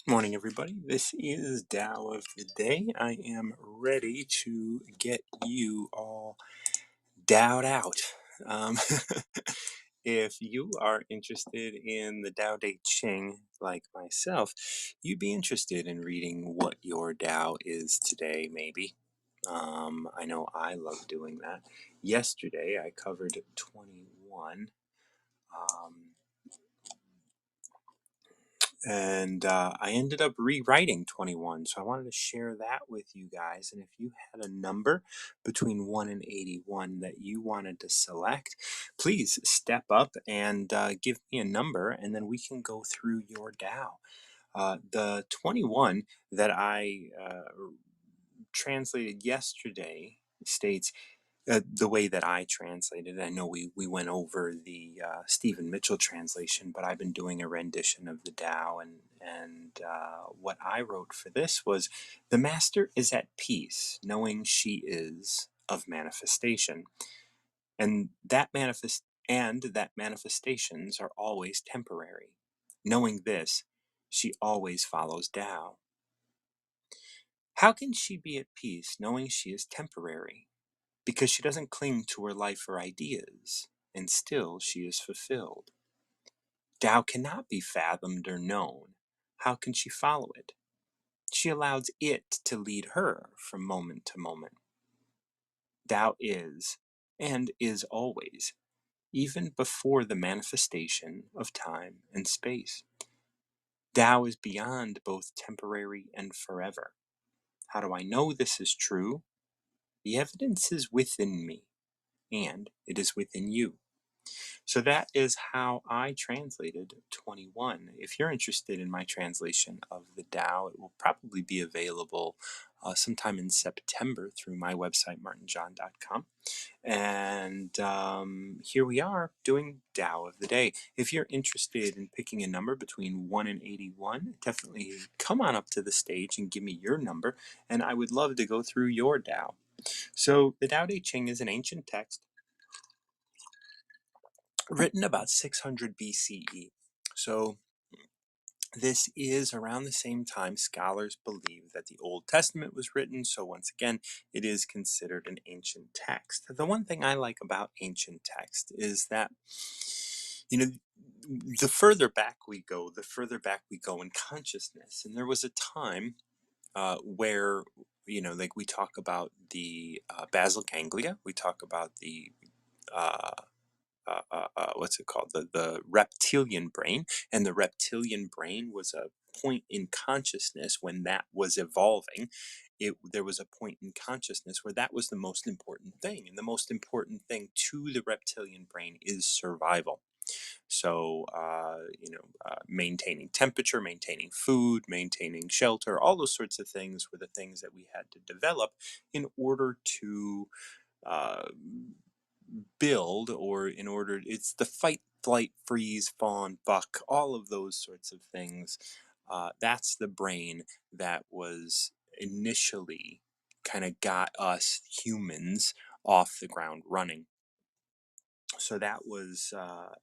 Morning, everybody. This is Tao of the Day. I am ready to get you all Dowed out. Um, if you are interested in the Tao Te Ching, like myself, you'd be interested in reading what your Tao is today, maybe. I know I love doing that. Yesterday, I covered 21. Um, and I ended up rewriting 21. So I wanted to share that with you guys. And if you had a number between 1 and 81 that you wanted to select, please step up and give me a number, and then we can go through your Tao. The 21 that I translated yesterday states, the way that I translated it. I know we went over the Stephen Mitchell translation, but I've been doing a rendition of the Tao, and what I wrote for this was, the master is at peace, knowing she is of manifestation, and that manifestations are always temporary. Knowing this, she always follows Tao. How can she be at peace knowing she is temporary? Because she doesn't cling to her life or ideas, and still she is fulfilled. Tao cannot be fathomed or known. How can she follow it? She allows it to lead her from moment to moment. Tao is, and is always, even before the manifestation of time and space. Tao is beyond both temporary and forever. How do I know this is true? The evidence is within me, and it is within you. So that is how I translated 21. If you're interested in my translation of the Tao, it will probably be available sometime in September through my website, martinjohn.com. And here we are doing Tao of the Day. If you're interested in picking a number between 1 and 81, definitely come on up to the stage and give me your number, and I would love to go through your Tao. So the Tao Te Ching is an ancient text written about 600 BCE. So this is around the same time scholars believe that the Old Testament was written. So once again, it is considered an ancient text. The one thing I like about ancient text is that, you know, the further back we go, the further back we go in consciousness. And there was a time where, like we talk about the basal ganglia, we talk about the uh, what's it called, the reptilian brain, and the reptilian brain was a point in consciousness when that was evolving. There was a point in consciousness where that was the most important thing, and the most important thing to the reptilian brain is survival. So maintaining temperature, maintaining food, maintaining shelter, all those sorts of things were the things that we had to develop in order to uh, build, or in order, it's the fight, flight, freeze, fawn, buck, all of those sorts of things. That's the brain that was initially kind of got us humans off the ground running. So that was,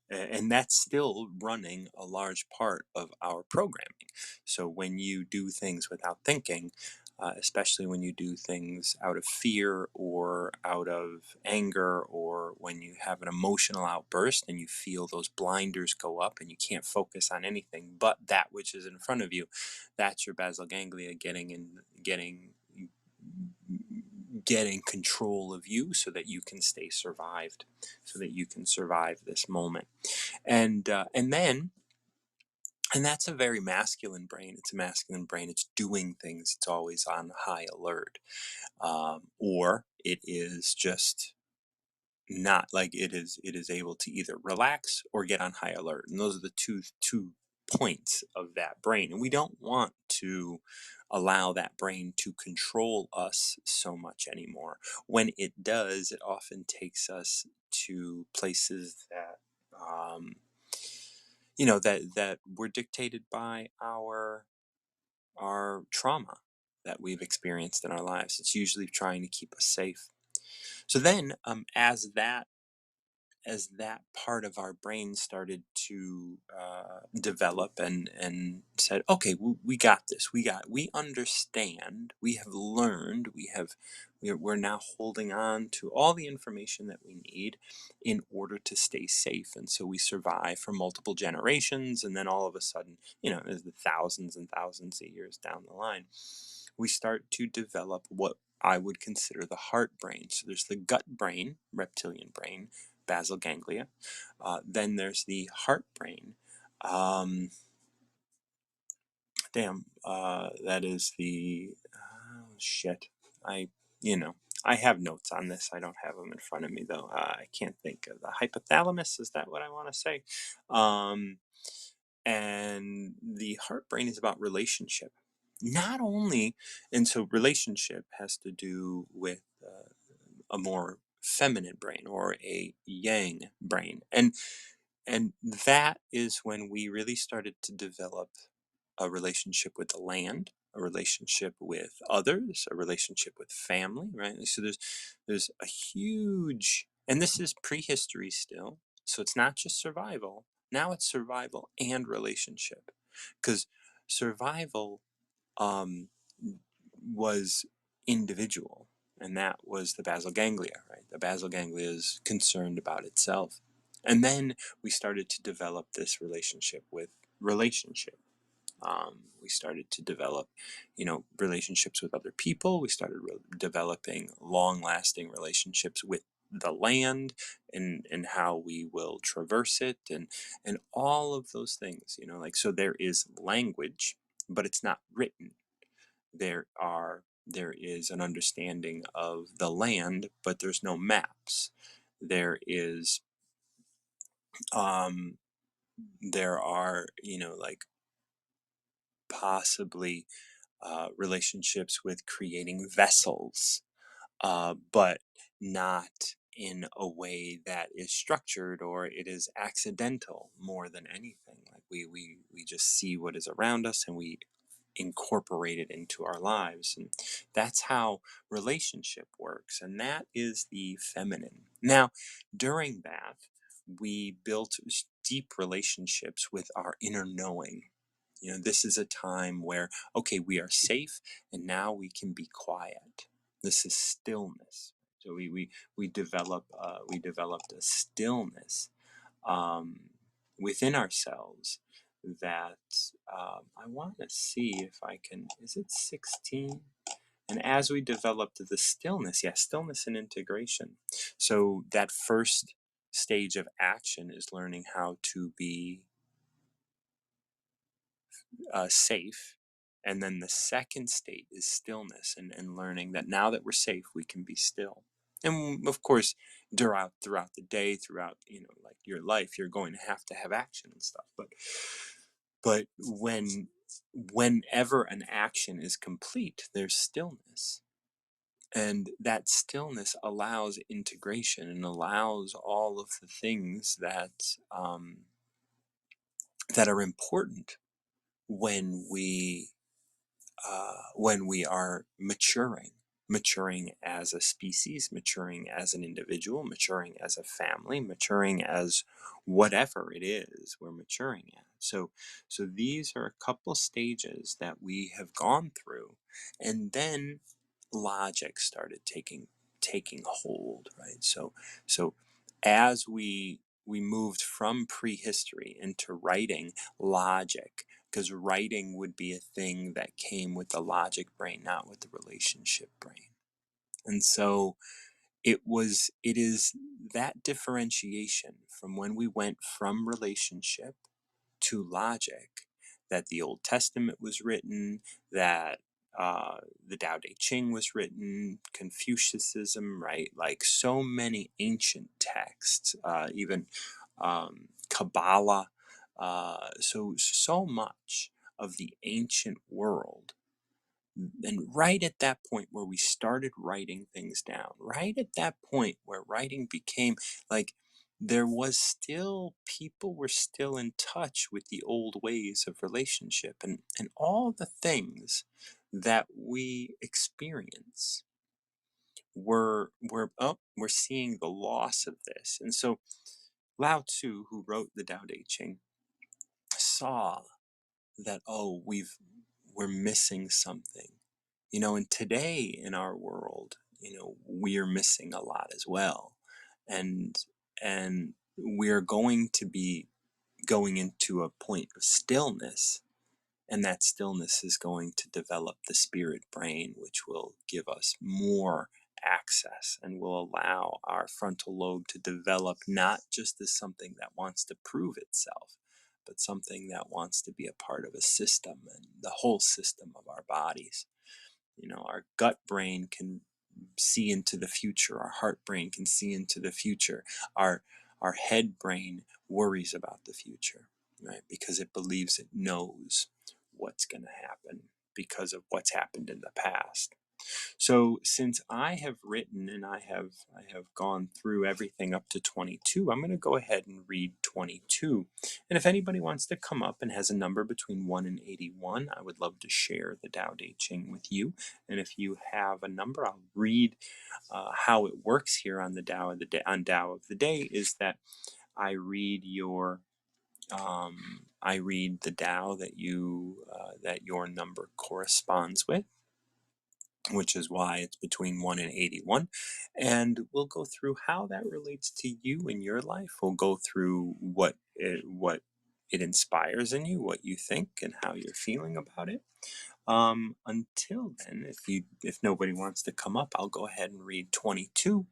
and that's still running a large part of our programming. So when you do things without thinking, especially when you do things out of fear or out of anger, or when you have an emotional outburst and you feel those blinders go up and you can't focus on anything but that which is in front of you, that's your basal ganglia getting control of you so that you can stay survived, so that you can survive this moment. And that's a very masculine brain. It's a masculine brain. It's doing things. It's always on high alert. Or it is just not, like, it is able to either relax or get on high alert, and those are the two points of that brain, and we don't want to allow that brain to control us so much anymore. When it does, it often takes us to places that that were dictated by our trauma that we've experienced in our lives. It's usually trying to keep us safe. So then, as that part of our brain started to develop and said, okay, we got this, we understand, we have learned, we're now holding on to all the information that we need in order to stay safe. And so we survive for multiple generations, and then all of a sudden, as the thousands and thousands of years down the line, we start to develop what I would consider the heart brain. So there's the gut brain, reptilian brain, basal ganglia. Then there's the heart brain. Um, that is the shit. I you know I have notes on this. I don't have them in front of me though. I can't think of the hypothalamus. Is that what I want to say? Um, and the heart brain is about relationship, not only. And so relationship has to do with a more feminine brain or a yang brain, and that is when we really started to develop a relationship with the land, a relationship with others, a relationship with family, right? So there's a huge, and this is prehistory still. So it's not just survival. Now it's survival and relationship, because survival um, was individual, and that was the basal ganglia, right? The basal ganglia is concerned about itself. And then we started to develop this relationship with relationship. We started to develop, relationships with other people. We started developing long-lasting relationships with the land, and how we will traverse it, and all of those things. So there is language, but it's not written. There is an understanding of the land, but there's no maps. There is um, there are like possibly relationships with creating vessels, but not in a way that is structured, or it is accidental more than anything. Like we just see what is around us, and we incorporate it into our lives. And that's how relationship works. And that is the feminine. Now, during that, we built deep relationships with our inner knowing. This is a time where, okay, we are safe, and now we can be quiet. This is stillness. So we developed a stillness um, within ourselves that I want to see if I can. Is it 16? And as we developed the stillness, yeah, stillness and integration. So that first stage of action is learning how to be safe. And then the second state is stillness, and learning that now that we're safe, we can be still. And of course, throughout the day, throughout like your life, you're going to have action and stuff. But whenever an action is complete, there's stillness, and that stillness allows integration and allows all of the things that are important when we are maturing as a species, maturing as an individual, maturing as a family, maturing as whatever it is we're maturing at. So these are a couple stages that we have gone through, and then logic started taking hold, right? So as we moved from prehistory into writing, logic, because writing would be a thing that came with the logic brain, not with the relationship brain. And so it is that differentiation from when we went from relationship to logic, that the Old Testament was written, that the Tao Te Ching was written, Confucianism, right? Like so many ancient texts, even Kabbalah. So much of the ancient world. And right at that point where we started writing things down, right at that point where writing became like, there was still, people were still in touch with the old ways of relationship, and all the things that we experience we're seeing the loss of this. And so Lao Tzu, who wrote the Tao Te Ching, saw that, oh, we're missing something. And today in our world, we're missing a lot as well. And and we're going to be going into a point of stillness, and that stillness is going to develop the spirit brain, which will give us more access and will allow our frontal lobe to develop, not just as something that wants to prove itself, but something that wants to be a part of a system and the whole system of our bodies. Our gut brain can see into the future. Our heart brain can see into the future. Our head brain worries about the future, right? Because it believes it knows what's going to happen because of what's happened in the past. So since I have written and I have gone through everything up to 22, I'm going to go ahead and read 22. And if anybody wants to come up and has a number between 1 and 81, I would love to share the Tao Te Ching with you. And if you have a number, I'll read how it works here on the Tao of the Day. On Tao of the Day is that I read I read the Tao that your number corresponds with, which is why it's between 1 and 81. And we'll go through how that relates to you in your life. We'll go through what it inspires in you, what you think, and how you're feeling about it. Until then, if nobody wants to come up, I'll go ahead and read 22.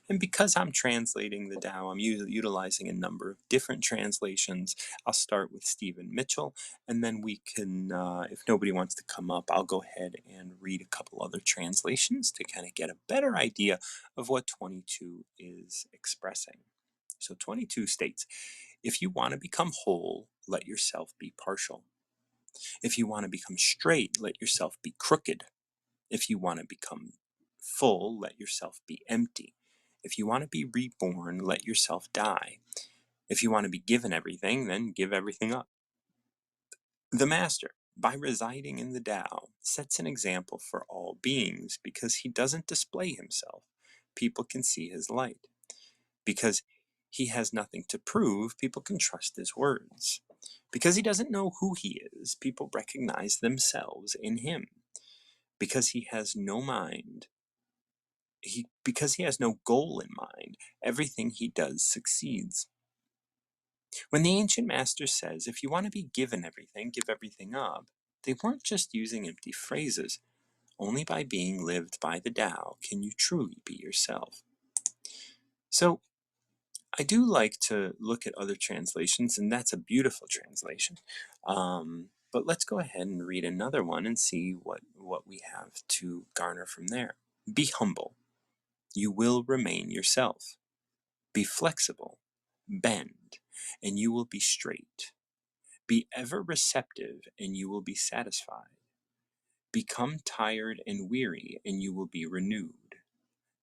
And because I'm translating the Tao, I'm utilizing a number of different translations. I'll start with Stephen Mitchell, and then we can, if nobody wants to come up, I'll go ahead and read a couple other translations to kind of get a better idea of what 22 is expressing. So 22 states, if you want to become whole, let yourself be partial. If you want to become straight, let yourself be crooked. If you want to become full, let yourself be empty. If you want to be reborn, let yourself die. If you want to be given everything, then give everything up. The Master, by residing in the Tao, sets an example for all beings because he doesn't display himself. People can see his light. Because he has nothing to prove, people can trust his words. Because he doesn't know who he is, people recognize themselves in him. Because he has no mind, because he has no goal in mind, everything he does succeeds. When the ancient master says, if you want to be given everything, give everything up, they weren't just using empty phrases. Only by being lived by the Tao can you truly be yourself. So, I do like to look at other translations, and that's a beautiful translation. But let's go ahead and read another one and see what we have to garner from there. Be humble. You will remain yourself. Be flexible. Bend, and you will be straight. Be ever receptive, and you will be satisfied. Become tired and weary, and you will be renewed.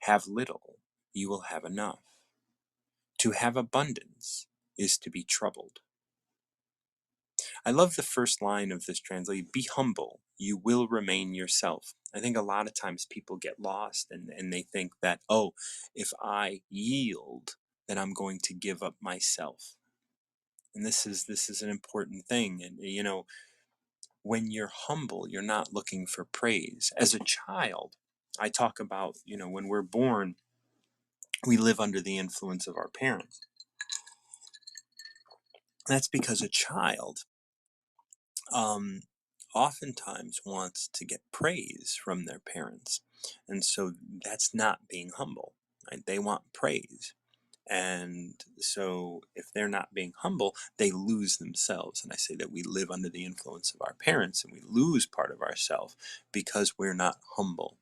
Have little, you will have enough. To have abundance is to be troubled. I love the first line of this translation, be humble, you will remain yourself. I think a lot of times people get lost and they think that, oh, if I yield, then I'm going to give up myself. And this is an important thing. And when you're humble, you're not looking for praise. As a child, I talk about, when we're born, we live under the influence of our parents. That's because a child um, oftentimes wants to get praise from their parents. And so that's not being humble, right? They want praise. And so if they're not being humble, they lose themselves. And I say that we live under the influence of our parents and we lose part of ourselves because we're not humble.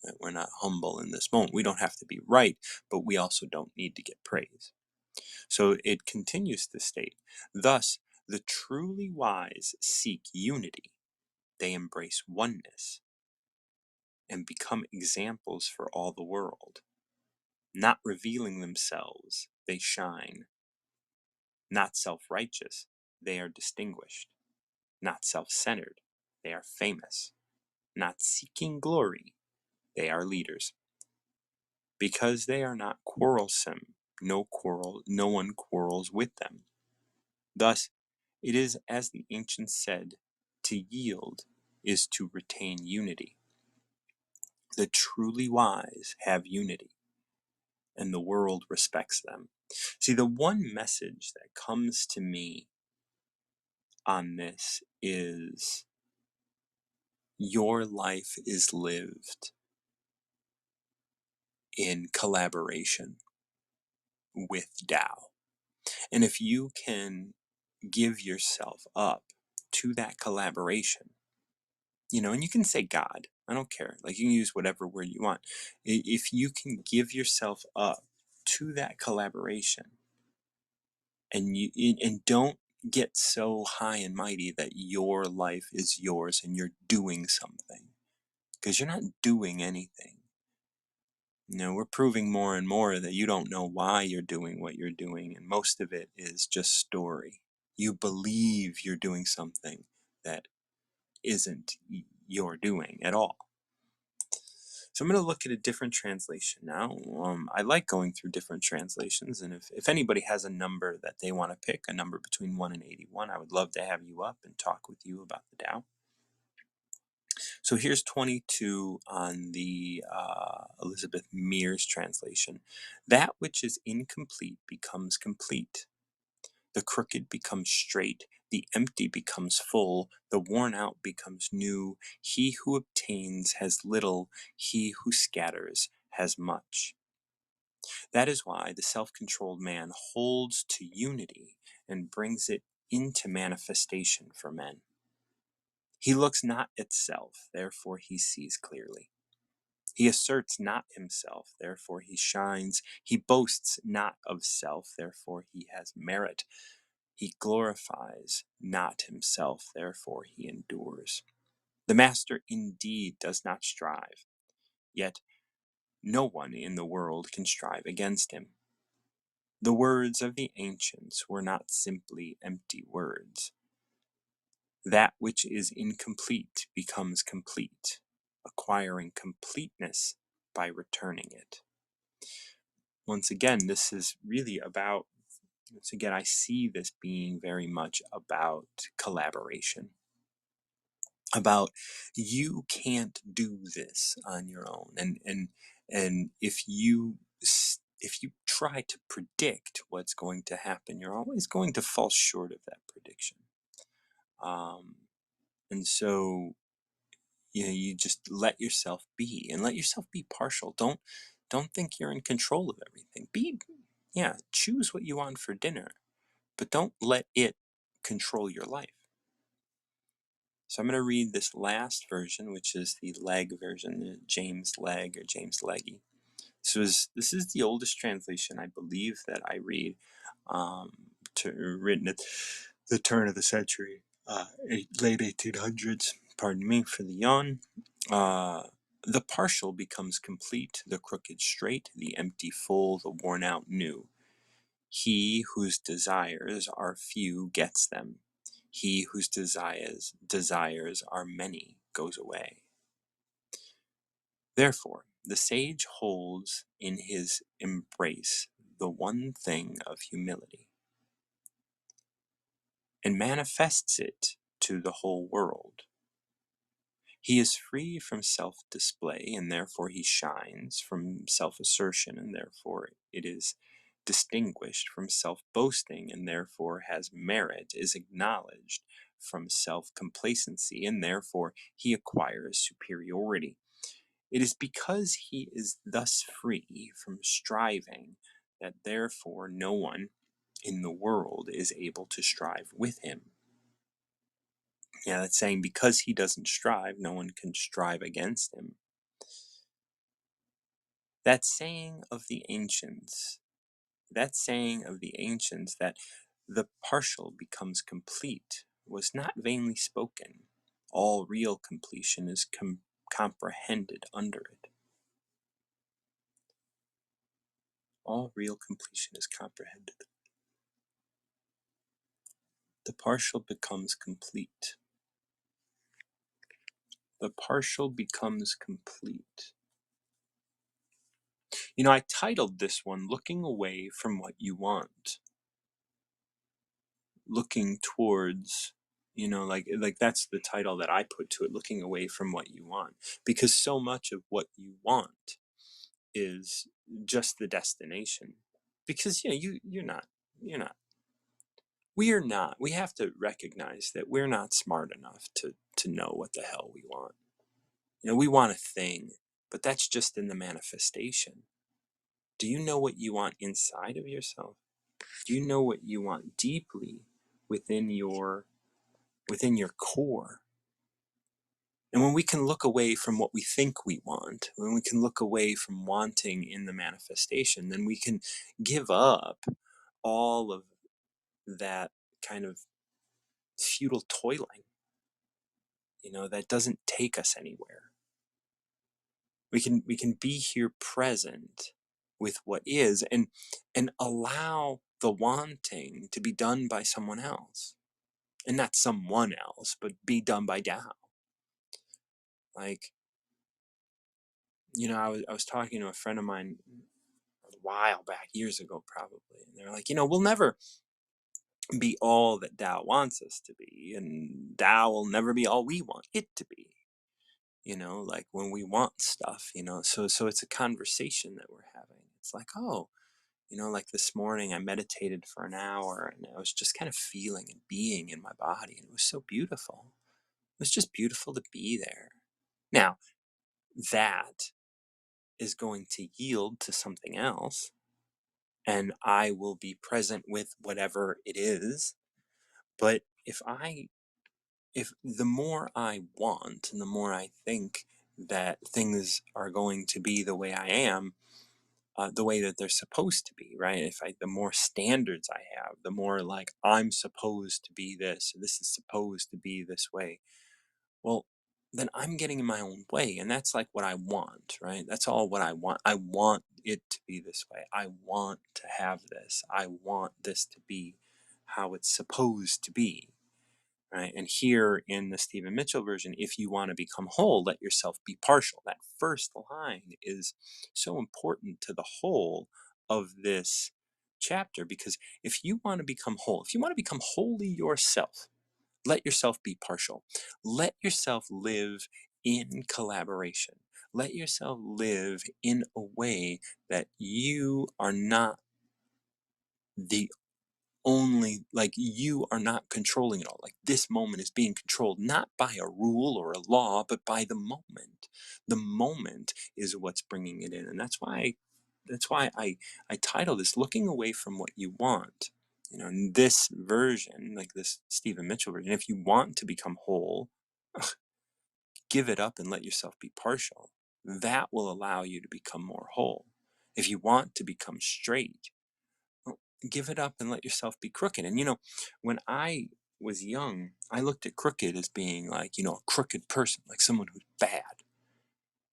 Right? We're not humble in this moment. We don't have to be right, but we also don't need to get praise. So it continues to state, thus, the truly wise seek unity. They embrace oneness and become examples for all the world. Not revealing themselves, they shine. Not self-righteous, they are distinguished. Not self-centered, they are famous. Not seeking glory, they are leaders. Because they are not quarrelsome, No one quarrels with them. Thus, it is as the ancients said, to yield is to retain unity. The truly wise have unity, and the world respects them. See, the one message that comes to me on this is your life is lived in collaboration with Tao. And if you can give yourself up to that collaboration, and you can say God, I don't care. Like, you can use whatever word you want. If you can give yourself up to that collaboration, and don't get so high and mighty that your life is yours and you're doing something, because you're not doing anything. We're proving more and more that you don't know why you're doing what you're doing, and most of it is just story. You believe you're doing something that isn't your doing at all. So I'm going to look at a different translation now. I like going through different translations, and if anybody has a number that they want to pick, a number between 1 and 81, I would love to have you up and talk with you about the Tao. So here's 22 on the Elizabeth Mears translation. That which is incomplete becomes complete. The crooked becomes straight. The empty becomes full. The worn out becomes new. He who obtains has little. He who scatters has much. That is why the self-controlled man holds to unity and brings it into manifestation for men. He looks not at self, therefore he sees clearly. He asserts not himself, therefore he shines. He boasts not of self, therefore he has merit. He glorifies not himself, therefore he endures. The master indeed does not strive, yet no one in the world can strive against him. The words of the ancients were not simply empty words. That which is incomplete becomes complete, acquiring completeness by returning it. Once again, this is really about, I see this being very much about collaboration. About, you can't do this on your own, and if you try to predict what's going to happen, you're always going to fall short of that prediction. And so, you just let yourself be, and let yourself be partial. Don't think you're in control of everything. Choose what you want for dinner, but don't let it control your life. So I'm going to read this last version, which is the Legge version, the James Legge or James Legge. This is the oldest translation, I believe, that I read, written at the turn of the century, late 1800s. Pardon me for the yawn. The partial becomes complete, the crooked straight, the empty full, the worn out new. He whose desires are few gets them. He whose desires are many goes away. Therefore, the sage holds in his embrace the one thing of humility, and manifests it to the whole world. He is free from self-display, and therefore he shines, from self-assertion, and therefore it is distinguished, from self-boasting, and therefore has merit, is acknowledged, from self-complacency, and therefore he acquires superiority. It is because he is thus free from striving that therefore no one in the world is able to strive with him. That's saying because he doesn't strive, no one can strive against him. That saying of the ancients that the partial becomes complete was not vainly spoken. All real completion is comprehended under it. All real completion is comprehended. The partial becomes complete. The partial becomes complete. I titled this one Looking Away from What You Want, looking towards, like that's the title that I put to it, looking away from what you want, because so much of what you want is just the destination. Because you're not we have to recognize that we're not smart enough to know what the hell we want. We want a thing, but that's just in the manifestation. Do you know what you want inside of yourself? Do you know what you want deeply within your core? And when we can look away from what we think we want, when we can look away from wanting in the manifestation, then we can give up all of that kind of futile toiling, that doesn't take us anywhere. We can be here present with what is, and allow the wanting to be done by someone else. And not someone else, but be done by Tao. Like, I was talking to a friend of mine a while back, years ago probably, and they're like, we'll never be all that Tao wants us to be, and Tao will never be all we want it to be. Like when we want stuff, so it's a conversation that we're having. It's like, oh, like this morning I meditated for an hour and I was just kind of feeling and being in my body, and it was so beautiful. It was just beautiful to be there. Now, that is going to yield to something else, and I will be present with whatever it is. But if the more I want and the more I think that things are going to be the way I am, the way that they're supposed to be, right? The more standards I have, the more like I'm supposed to be this, this is supposed to be this way. Well, then I'm getting in my own way, and that's like what I want, right? That's all what I want. I want it to be this way. I want to have this. I want this to be how it's supposed to be, right? And here in the Stephen Mitchell version, if you want to become whole, let yourself be partial. That first line is so important to the whole of this chapter, because if you want to become whole, if you want to become wholly yourself, let yourself be partial. Let yourself live in collaboration. Let yourself live in a way that you are not the only, like you are not controlling it all. Like this moment is being controlled not by a rule or a law, but by the moment. The moment is what's bringing it in. And that's why I title this Looking Away from What You Want. In this version, like this Stephen Mitchell version, if you want to become whole, give it up and let yourself be partial. That will allow you to become more whole. If you want to become straight, well, give it up and let yourself be crooked. And when I was young, I looked at crooked as being like, a crooked person, like someone who's bad.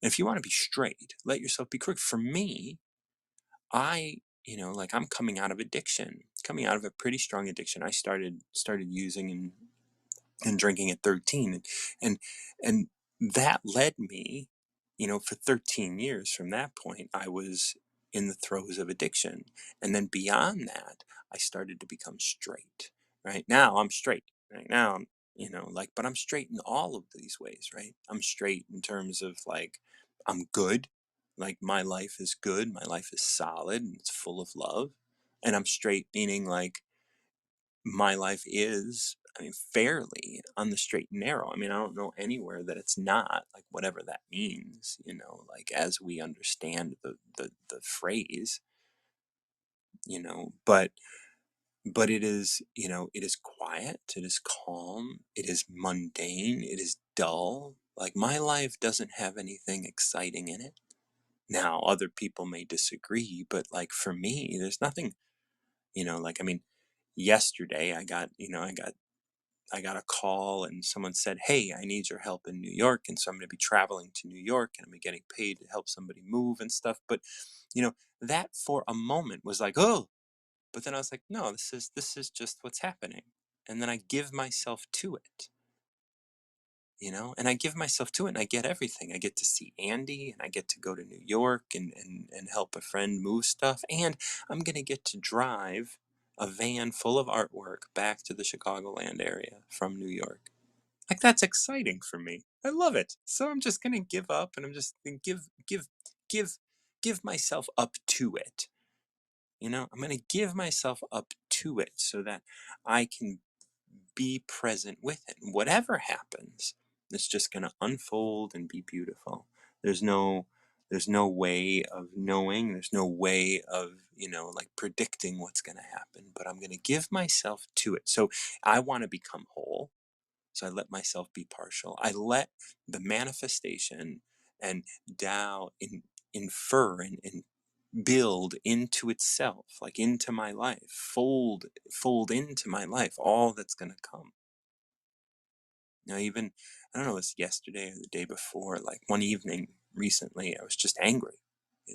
And if you want to be straight, let yourself be crooked. For me, like I'm coming out of addiction, coming out of a pretty strong addiction. I started using and drinking at 13, and and that led me, for 13 years from that point I was in the throes of addiction. And then beyond that, I started to become straight. Right now I'm straight. Right now I'm, like, but I'm straight in all of these ways, right? I'm straight in terms of like I'm good, like my life is good, my life is solid and it's full of love. And I'm straight meaning like my life is, I mean, fairly on the straight and narrow. I mean, I don't know anywhere that it's not, like whatever that means, like as we understand the phrase, but it is, it is quiet, it is calm, it is mundane, it is dull. Like my life doesn't have anything exciting in it. Now, other people may disagree, but like for me, there's nothing, like, I mean, yesterday I got a call and someone said, "Hey, I need your help in New York." And so I'm going to be traveling to New York and I'm getting paid to help somebody move and stuff. But, that for a moment was like, "Oh," but then I was like, "No, this is just what's happening." And then I give myself to it. and I give myself to it and I get everything. I get to see Andy and I get to go to New York and help a friend move stuff. And I'm going to get to drive a van full of artwork back to the Chicagoland area from New York. Like that's exciting for me. I love it. So I'm just going to give up and I'm just going to give, give myself up to it. I'm going to give myself up to it so that I can be present with it. Whatever happens, it's just going to unfold and be beautiful. There's no there's no way of knowing, there's no way of, like predicting what's going to happen, but I'm going to give myself to it. So I want to become whole. So I let myself be partial. I let the manifestation and Tao infer and build into itself, like into my life, fold into my life all that's going to come. Even, I don't know, it was yesterday or the day before, like one evening recently, I was just angry.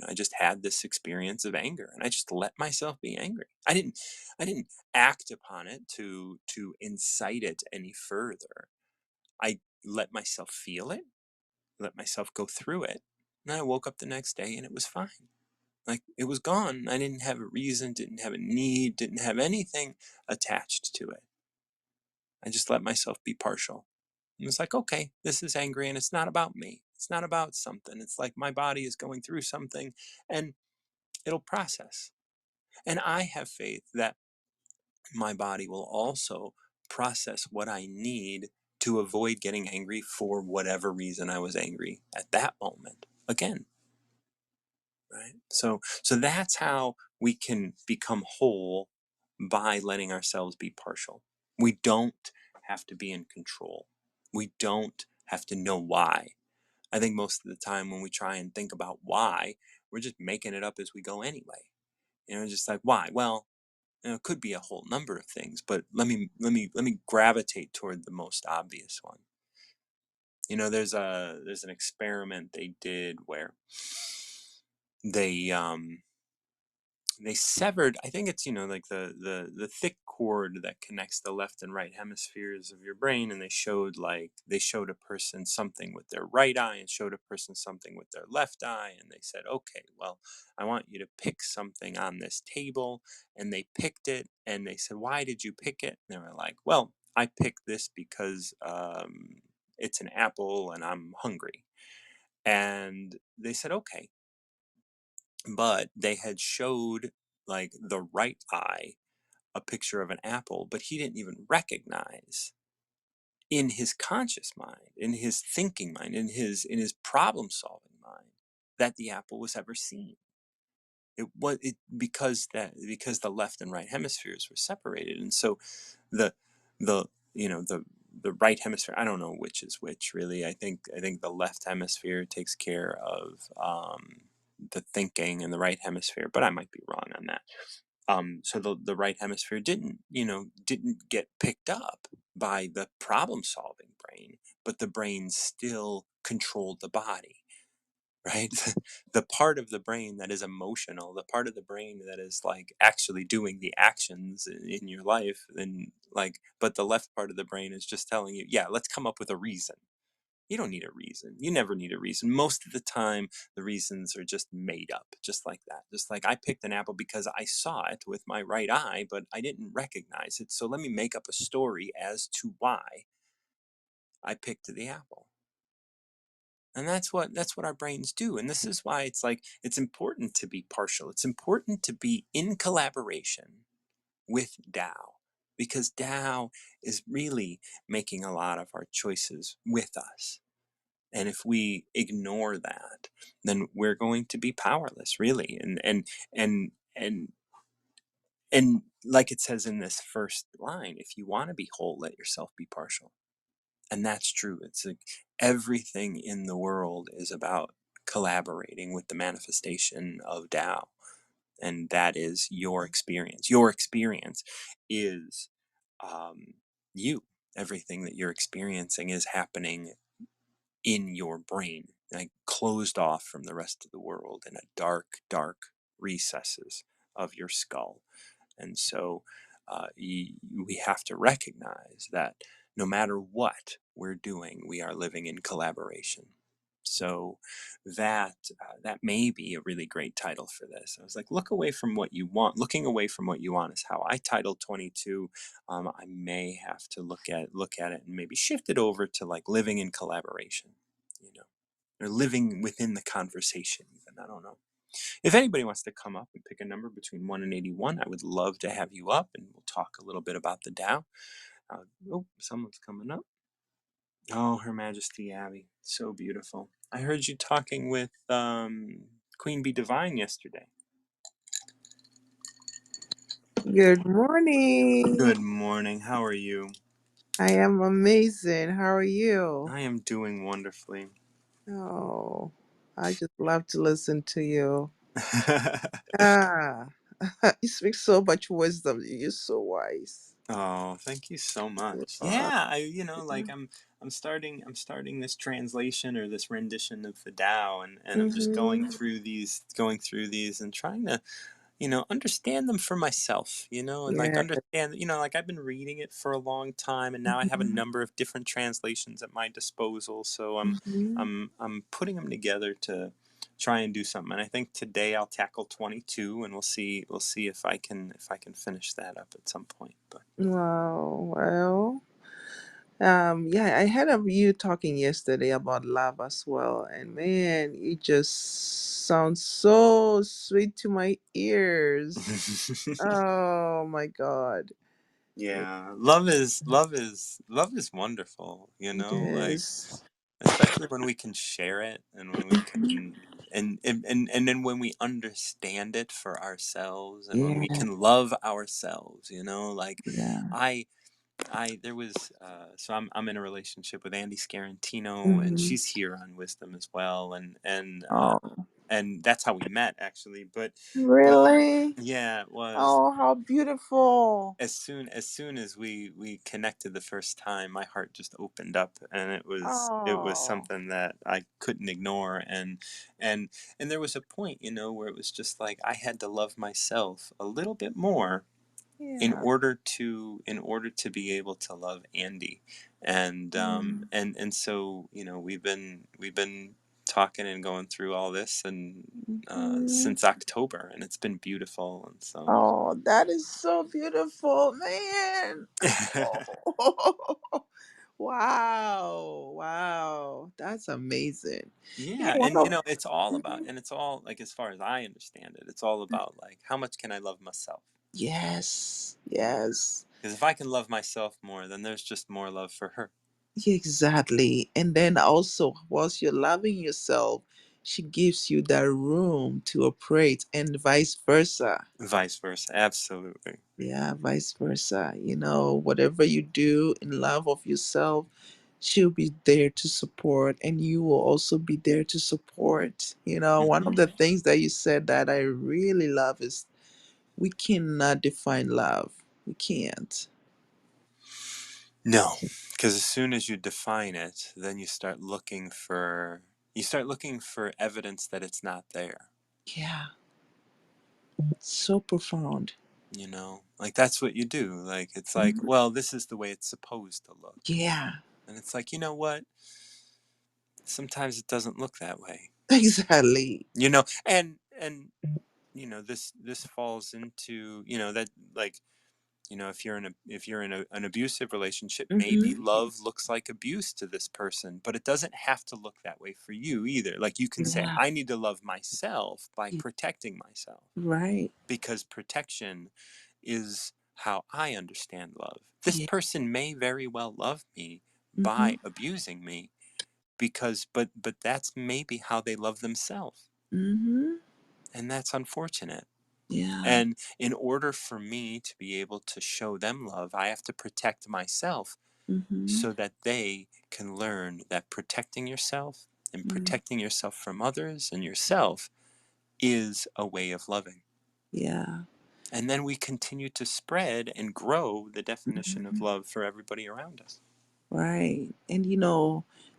I just had this experience of anger and I just let myself be angry. I didn't act upon it to incite it any further. I let myself feel it, let myself go through it. And I woke up the next day and it was fine. Like it was gone. I didn't have a reason, didn't have a need, didn't have anything attached to it. I just let myself be partial. And it's like, okay, this is angry and it's not about me. It's not about something. It's like my body is going through something and it'll process. And I have faith that my body will also process what I need to avoid getting angry for whatever reason I was angry at that moment. Again, right? So that's how we can become whole by letting ourselves be partial. We don't have to be in control. We don't have to know why. I think most of the time when we try and think about why, we're just making it up as we go anyway. Just like why? Well, it could be a whole number of things, but let me gravitate toward the most obvious one. There's an experiment they did where they they severed, I think it's, like the thick cord that connects the left and right hemispheres of your brain, and they showed a person something with their right eye and showed a person something with their left eye, and they said, okay, well, I want you to pick something on this table. And they picked it and they said, why did you pick it? And they were like, well, I picked this because it's an apple and I'm hungry. And they said, okay, but they had showed like the right eye a picture of an apple, but he didn't even recognize in his conscious mind, in his thinking mind, in his problem solving mind, that the apple was ever seen. Because the left and right hemispheres were separated. And so the the the right hemisphere, I don't know which is which really. I think the left hemisphere takes care of the thinking, and the right hemisphere, but I might be wrong on that. So the right hemisphere didn't get picked up by the problem solving brain, but the brain still controlled the body, right? The part of the brain that is emotional, the part of the brain that is like actually doing the actions in your life, and like, but the left part of the brain is just telling you, yeah, let's come up with a reason. You don't need a reason. You never need a reason. Most of the time, the reasons are just made up, just like that. Just like I picked an apple because I saw it with my right eye, but I didn't recognize it. So let me make up a story as to why I picked the apple. And that's what our brains do. And this is why it's like it's important to be partial. It's important to be in collaboration with Tao, because Tao is really making a lot of our choices with us. And if we ignore that, then we're going to be powerless, really. And like it says in this first line, if you want to be whole, let yourself be partial. And that's true. It's like everything in the world is about collaborating with the manifestation of Tao. And that is your experience. Your experience is um, you. Everything that you're experiencing is happening in your brain, like closed off from the rest of the world in a dark, dark recesses of your skull. And so we have to recognize that no matter what we're doing, we are living in collaboration. So that may be a really great title for this. I was like, look away from what you want. Looking away from what you want is how I titled 22. I may have to look at it and maybe shift it over to like living in collaboration, you know, or living within the conversation. Even I don't know. If anybody wants to come up and pick a number between 1 and 81, I would love to have you up and we'll talk a little bit about the Tao. Oh, someone's coming up. Oh, Her Majesty Abby. So beautiful. I heard you talking with Queen Bee Divine yesterday. Good morning. Good morning. How are you? I am amazing. How are you? I am doing wonderfully. Oh, I just love to listen to you. Ah, you speak so much wisdom. You're so wise. Oh, thank you so You much. are. Yeah, like I'm starting this translation or this rendition of the Tao, and I'm just Mm-hmm. going through these and trying to understand them for myself, and like Yeah. understand, like I've been reading it for a long time and now I have a Mm-hmm. number of different translations at my disposal. So I'm Mm-hmm. I'm I'm putting them together to try and do something. And I think today I'll tackle 22 and we'll see if I can finish that up at some point. But Wow. Well, yeah, I heard of you talking yesterday about love as well, and man, it just sounds so sweet to my ears. Oh my God. yeah, love is wonderful, It like is. especially when we can share it and when we can and then when we understand it for ourselves and when we Yeah, can love ourselves, like yeah. I there was so I'm in a relationship with Andy Scarantino and Hmm. she's here on Wisdom as well, Oh, and that's how we met actually, but really? yeah, it was Oh, how beautiful. as soon as we connected the first time, my heart just opened up, and it was Oh, something that I couldn't ignore, and and there was a point, where it was just like I had to love myself a little bit more in yeah. order to be able to love Andy, Mm-hmm. and so we've been talking and going through all this and since October, and it's been beautiful, and so. Oh, that is so beautiful, man. Oh, wow. Wow. That's amazing. Yeah, Yeah, one and of it's all about, Mhm. and it's all like, as far as I understand it, it's all about like how much can I love myself? Yes, yes. Because if I can love myself more, then there's just more love for her. Exactly. And then also, whilst you're loving yourself, she gives you that room to operate, and vice versa. Vice versa, absolutely. Yeah, vice versa. Whatever you do in love of yourself, she'll be there to support, and you will also be there to support. One Hmm. of the things that you said that I really love is we cannot define love. We can't. No, because as soon as you define it, then you start looking for evidence that it's not there. Yeah, so profound. Like that's what you do. Like it's like, Mhm. well, this is the way it's supposed to look, Yeah, and it's like, you know what? Sometimes it doesn't look that way. exactly. And this falls into that, like, if you're in an abusive relationship, maybe Hmm. love looks like abuse to this person, but it doesn't have to look that way for you either. Like you can say, Yeah, I need to love myself by yeah, protecting myself, right. because protection is how I understand love. This Yeah. person may very well love me Hmm. by abusing me, because but that's maybe how they love themselves, Hmm. and that's unfortunate. Yeah. And in order for me to be able to show them love, I have to protect myself Hmm. so that they can learn that protecting yourself and protecting yourself from others and yourself is a way of loving. Yeah. And then we continue to spread and grow the definition of Mhm. love for everybody around us. Right. And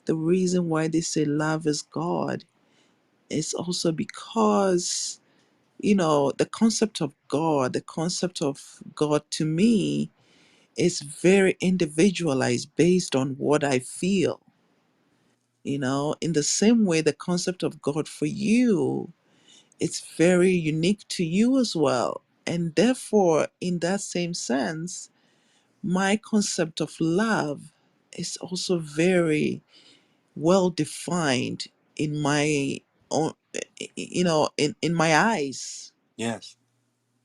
the reason why they say love is God is also because, the concept of God to me it's very individualized based on what I feel. In the same way, the concept of God for you, it's very unique to you as well. And therefore, in that same sense, my concept of love is also very well defined in my own, in my eyes. Yes.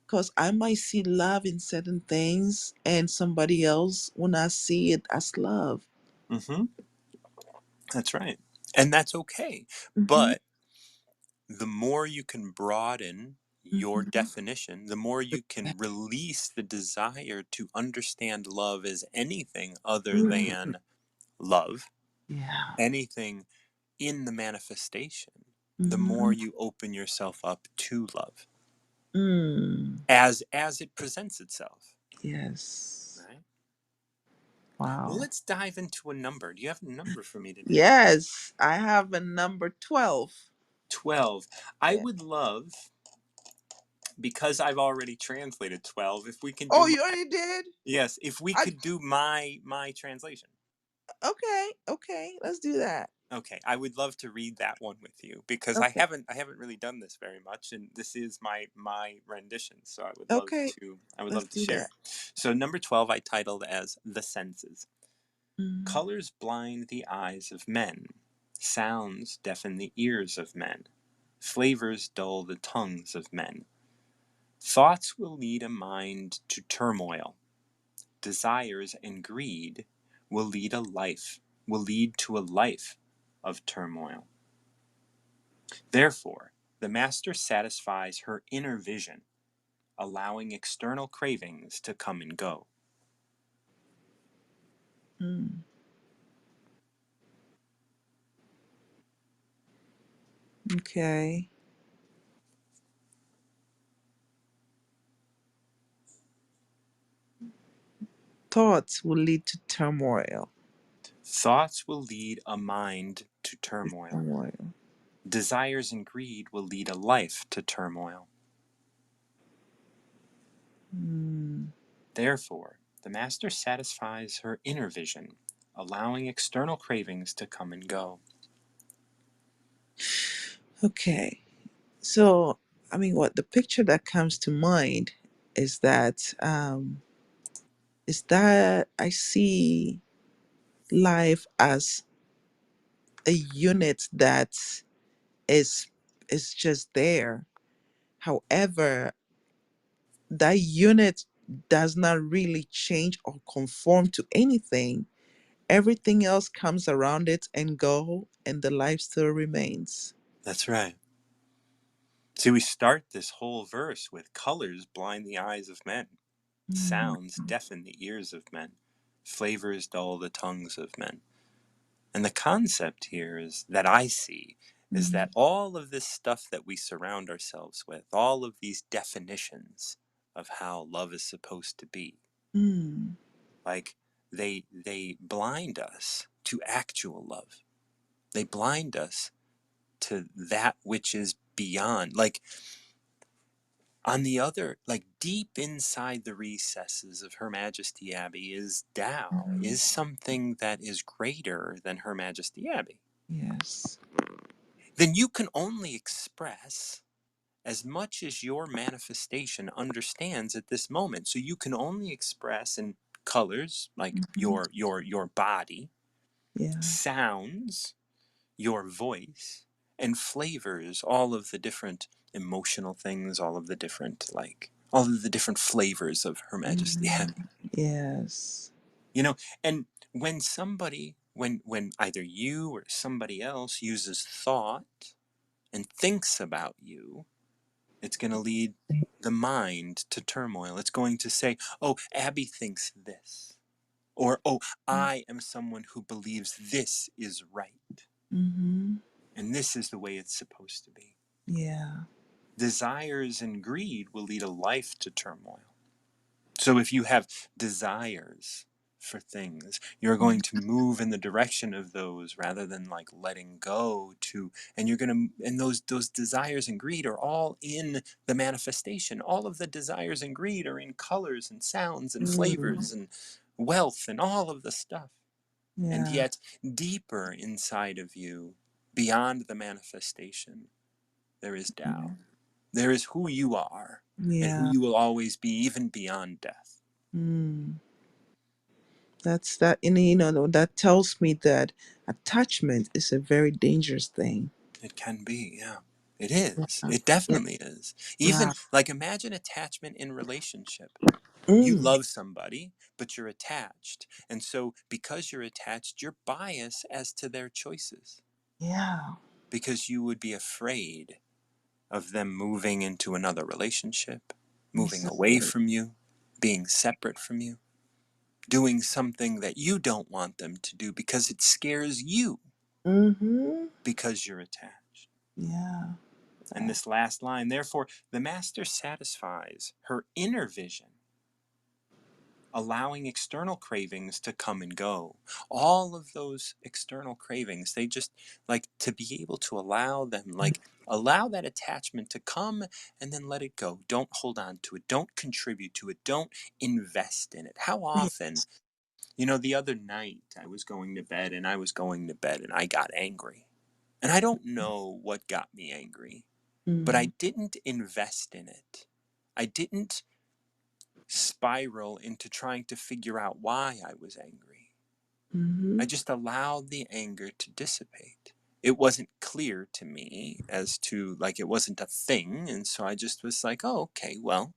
Because I might see love in certain things, and somebody else will not see it as love. Mm-hmm. That's right. And that's okay. Mm-hmm. But the more you can broaden your Mm-hmm. definition, the more you can release the desire to understand love as anything other Mm. than love, Yeah. anything in the manifestation, the more Mm-hmm. you open yourself up to love Mm. as it presents itself, Yes. right? Well, Wow. let's dive into a number. Do you have a number for me today? Yes, I have a number 12. 12. I Yeah. would love, because I've already translated 12, if we can Oh, do you already did? yes, if we I could do my translation. Okay, okay, let's do that. Okay, I would love to read that one with you because I Okay, haven't really done this very much, and this is my rendition. So okay, I would let's love to do that. share. So number 12 I titled as The Senses. Mm, Colors blind the eyes of men, sounds deafen the ears of men, flavors dull the tongues of men. Thoughts will lead a mind to turmoil. Desires and greed will lead to a life of turmoil. Therefore, the master satisfies her inner vision, allowing external cravings to come and go. mm, okay. Thoughts will lead to turmoil. Thoughts will lead a mind to turmoil. Turmoil. Desires and greed will lead a life to turmoil. Mm, Therefore, the master satisfies her inner vision, allowing external cravings to come and go. okay. So, I mean, what the picture that comes to mind is that I see life as a unit that is is just there. However, that unit does not really change or conform to anything. Everything else comes around it and go, and the life still remains. That's right. See, we start this whole verse with colors blind the eyes of men, Mm, sounds deafen the ears of men, flavors dull the tongues of men. And the concept here is that I see is mm, that all of this stuff that we surround ourselves with, all of these definitions of how love is supposed to be, mm, like they blind us to actual love. They blind us to that which is beyond. Like on the other, like deep inside the recesses of Her Majesty Abbey is Tao, mm. is something that is greater than Her Majesty Abbey. Yes. Then you can only express as much as your manifestation understands at this moment. So you can only express in colors, like Mhm. your body, Yeah. sounds, your voice, and flavors, all of the different emotional things, all of the different all of the different flavors of Her Majesty Mhm. Abbey. Yes. You know, and when somebody when either you or somebody else uses thought and thinks about you, it's going to lead the mind to turmoil. It's going to say, oh, Abby thinks this. Or, oh, I am someone who believes this is right. Mm-hmm. And this is the way it's supposed to be. Yeah. Desires and greed will lead a life to turmoil. So if you have desires for things, you're going to move in the direction of those rather than like letting go to, and you're going to, and those desires and greed are all in the manifestation. All of the desires and greed are in colors and sounds and Mm. flavors and wealth, and all of the stuff. And Yeah. yet, deeper inside of you, beyond the manifestation, there is Tao. There is who you are and who Yeah. you will always be, even beyond death. Mm. That's that, and that tells me that attachment is a very dangerous thing. It can be, yeah. It is. Yeah. It Yeah. definitely is. Even Yeah. like imagine attachment in relationship. You Mm. love somebody, but you're attached. And so because you're attached, you're biased as to their choices Yeah. because you would be afraid of them moving into another relationship, moving away Exactly. from you, being separate from you, doing something that you don't want them to do because it scares you Mm-hmm. because you're attached. Yeah. And this last line, therefore, the master satisfies her inner vision, allowing external cravings to come and go. All of those external cravings, they just like to be able to allow them, like allow that attachment to come and then let it go. Don't hold on to it. Don't contribute to it. Don't invest in it. How often, the other night I was going to bed and I got angry. And I don't know what got me angry, but I Mm-hmm. didn't invest in it. I didn't spiral into trying to figure out why I was angry. I Mm-hmm. just allowed the anger to dissipate. It wasn't clear to me as to, like, it wasn't a thing. And so I just was like, oh, okay, well,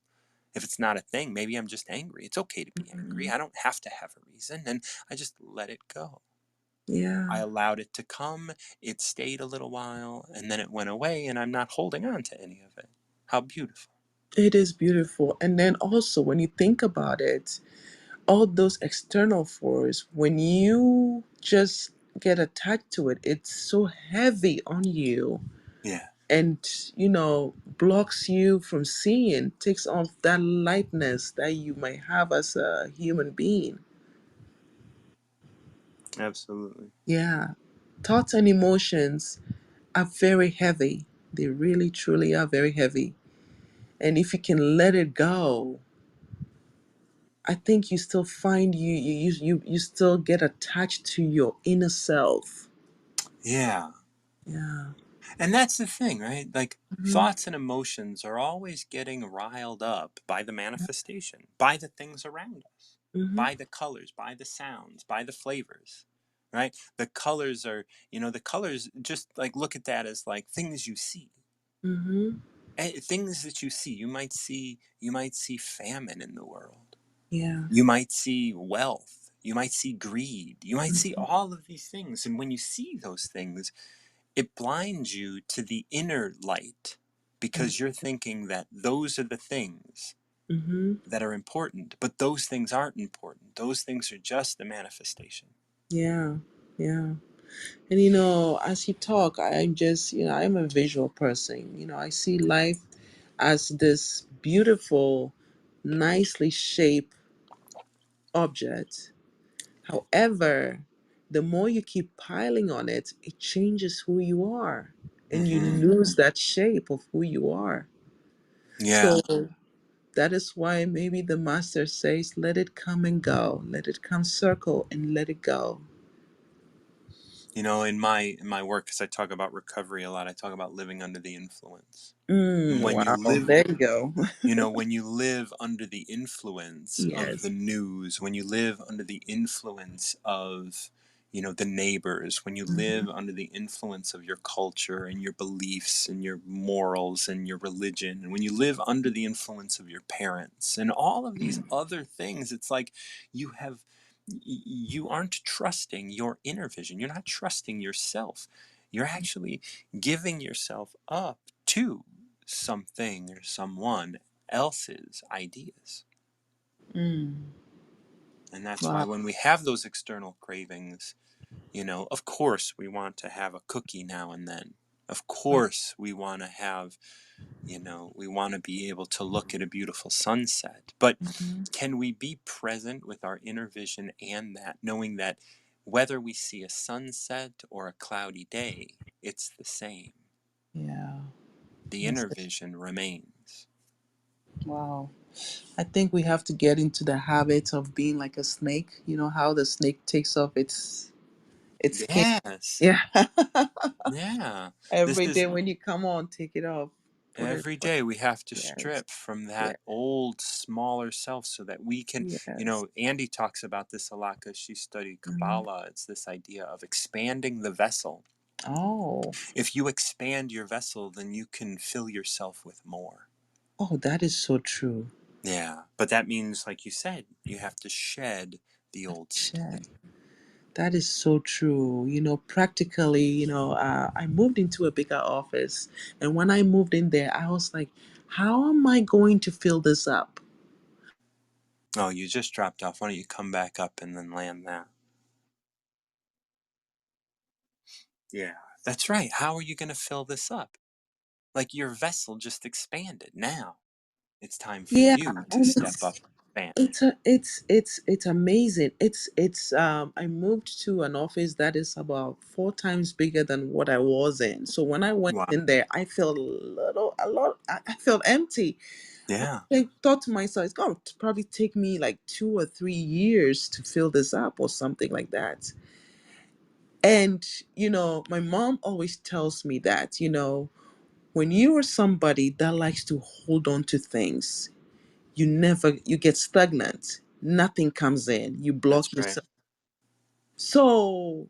if it's not a thing, maybe I'm just angry. It's okay to be angry. Mm-hmm. I don't have to have a reason. And I just let it go. I Yeah. allowed it to come. It stayed a little while and then it went away. And I'm not holding on to any of it. How beautiful. It is beautiful. And then also, when you think about it, all those external force, when you just get attached to it, it's so heavy on you, Yeah, and blocks you from seeing, takes off that lightness that you might have as a human being. absolutely. Yeah. Thoughts and emotions are very heavy. They really truly are very heavy. And if you can let it go, I think you still find you still get attached to your inner self. Yeah. Yeah. And that's the thing, right? Like Hmm. thoughts and emotions are always getting riled up by the manifestation, by the things around us, Hmm. by the colors, by the sounds, by the flavors, right? The colors are, the colors, just like look at that as like things you see. Hmm. Things that you see. You might see famine in the world. Yeah. You might see wealth. You might see greed. You might see Hmm. all of these things. And when you see those things, it blinds you to the inner light because you're thinking that those are the things Hmm. that are important, but those things aren't important. Those things are just the manifestation. Yeah. Yeah. And as you talk, I'm just, I'm a visual person. I see life as this beautiful, nicely shaped object. However, the more you keep piling on it, it changes who you are, and you Hmm. lose that shape of who you are. Yeah. So that is why maybe the master says, let it come and go, let it come circle and let it go. In my work, because I talk about recovery a lot, I talk about living under the influence. And when you Wow, live there you go. when you live under the influence of Yes. the news, when you live under the influence of, the neighbors, when you live Mhm. under the influence of your culture and your beliefs and your morals and your religion, and when you live under the influence of your parents and all of these other things, it's like you have you aren't trusting your inner vision. You're not trusting yourself. You're actually giving yourself up to something or someone else's ideas. Mm. And that's why Wow. when we have those external cravings, of course we want to have a cookie now and then. Of course we want to have, we want to be able to look at a beautiful sunset. But Mhm. can we be present with our inner vision and that, knowing that whether we see a sunset or a cloudy day, it's the same. Yeah. The That's inner it. vision remains. Wow. I think we have to get into the habit of being like a snake. You know how the snake takes off its skin. Yes. Yeah. Yeah. This Every is day when you come on, take it off. Put it every away. day we have to Yes. strip from Yeah. that old, smaller self so that we can, Yes. Andy talks about this a lot because she studied Mhm. Kabbalah. It's this idea of expanding the vessel. Oh. If you expand your vessel, then you can fill yourself with more. Oh, that is so true. Yeah. But that means, like you said, you have to shed the old Shit. skin. That is so true. Practically, I moved into a bigger office. And when I moved in there, I was like, how am I going to fill this up? Oh, you just dropped off. Why don't you come back up and then land that? Yeah. That's right. How are you going to fill this up? Like your vessel just expanded. Now it's time for Yeah. you to And step up and expand. it's amazing. It's I moved to an office that is about 4 times bigger than what I was in. So when I went Wow. in there, I felt a lot, I felt empty. Yeah. I thought to myself, it's going to probably take me like 2 or 3 years to fill this up or something like that. And, my mom always tells me that, when you are somebody that likes to hold on to things, you get stagnant. Nothing comes in. You block That's right. yourself. So,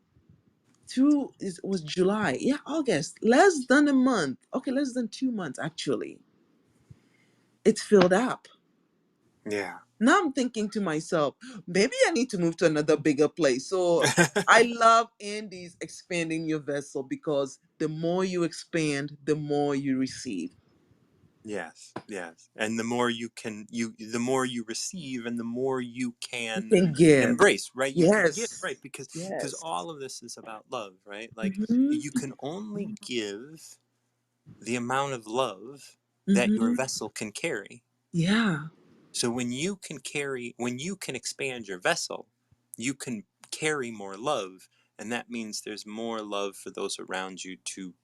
it was July. Yeah, August. Less than a month. Okay, less than 2 months, actually. It's filled up. Yeah. Now I'm thinking to myself, maybe I need to move to another bigger place. So I love Andy's expanding your vessel because the more you expand, the more you receive. Yes. Yes. And the more the more you receive, and the more you You can can give. embrace. Right. You can give. Yes. Right. Because Yes. all of this is about love. Right. Like Mm-hmm. you can only give the amount of love that your Mm-hmm. vessel can carry. Yeah. So when you can expand your vessel, you can carry more love, and that means there's more love for those around you to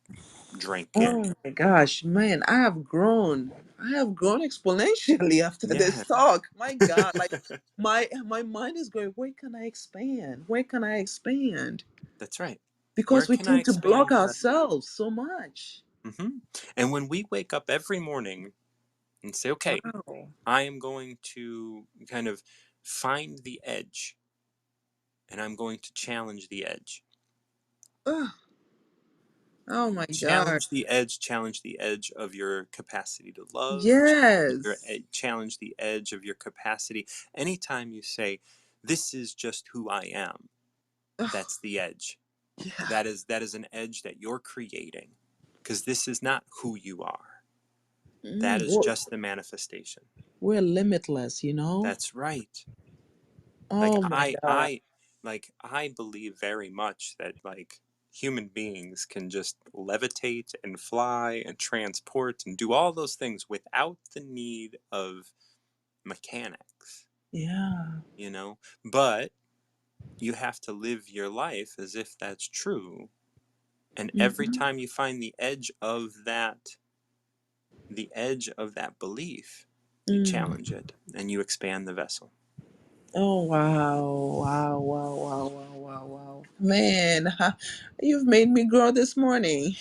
drink in. Oh my gosh, man, I have grown. I have grown exponentially after Yeah. this talk. My God, like my mind is going, where can I expand? Where can I expand? That's right. Where Because we can I tend to block expand the vessel? ourselves so much. And when we wake up every morning and say, okay, Wow. I am going to kind of find the edge, and I'm going to challenge the edge. Ugh. Oh my God. Challenge the edge of your capacity to love, Yes. challenge the edge of your capacity. Anytime you say, this is just who I am, Ugh. that's the edge. Yeah. That is an edge that you're creating, because this is not who you are. That is We're, just the manifestation. we're limitless, you know? That's right. Like Oh my God. I believe very much that like human beings can just levitate and fly and transport and do all those things without the need of mechanics, Yeah. you know? But you have to live your life as if that's true. And every Mhm. time you find the edge of that belief, you Mm. challenge it and you expand the vessel. Oh wow. Wow, wow, wow, wow, wow, wow. Man, you've made me grow this morning.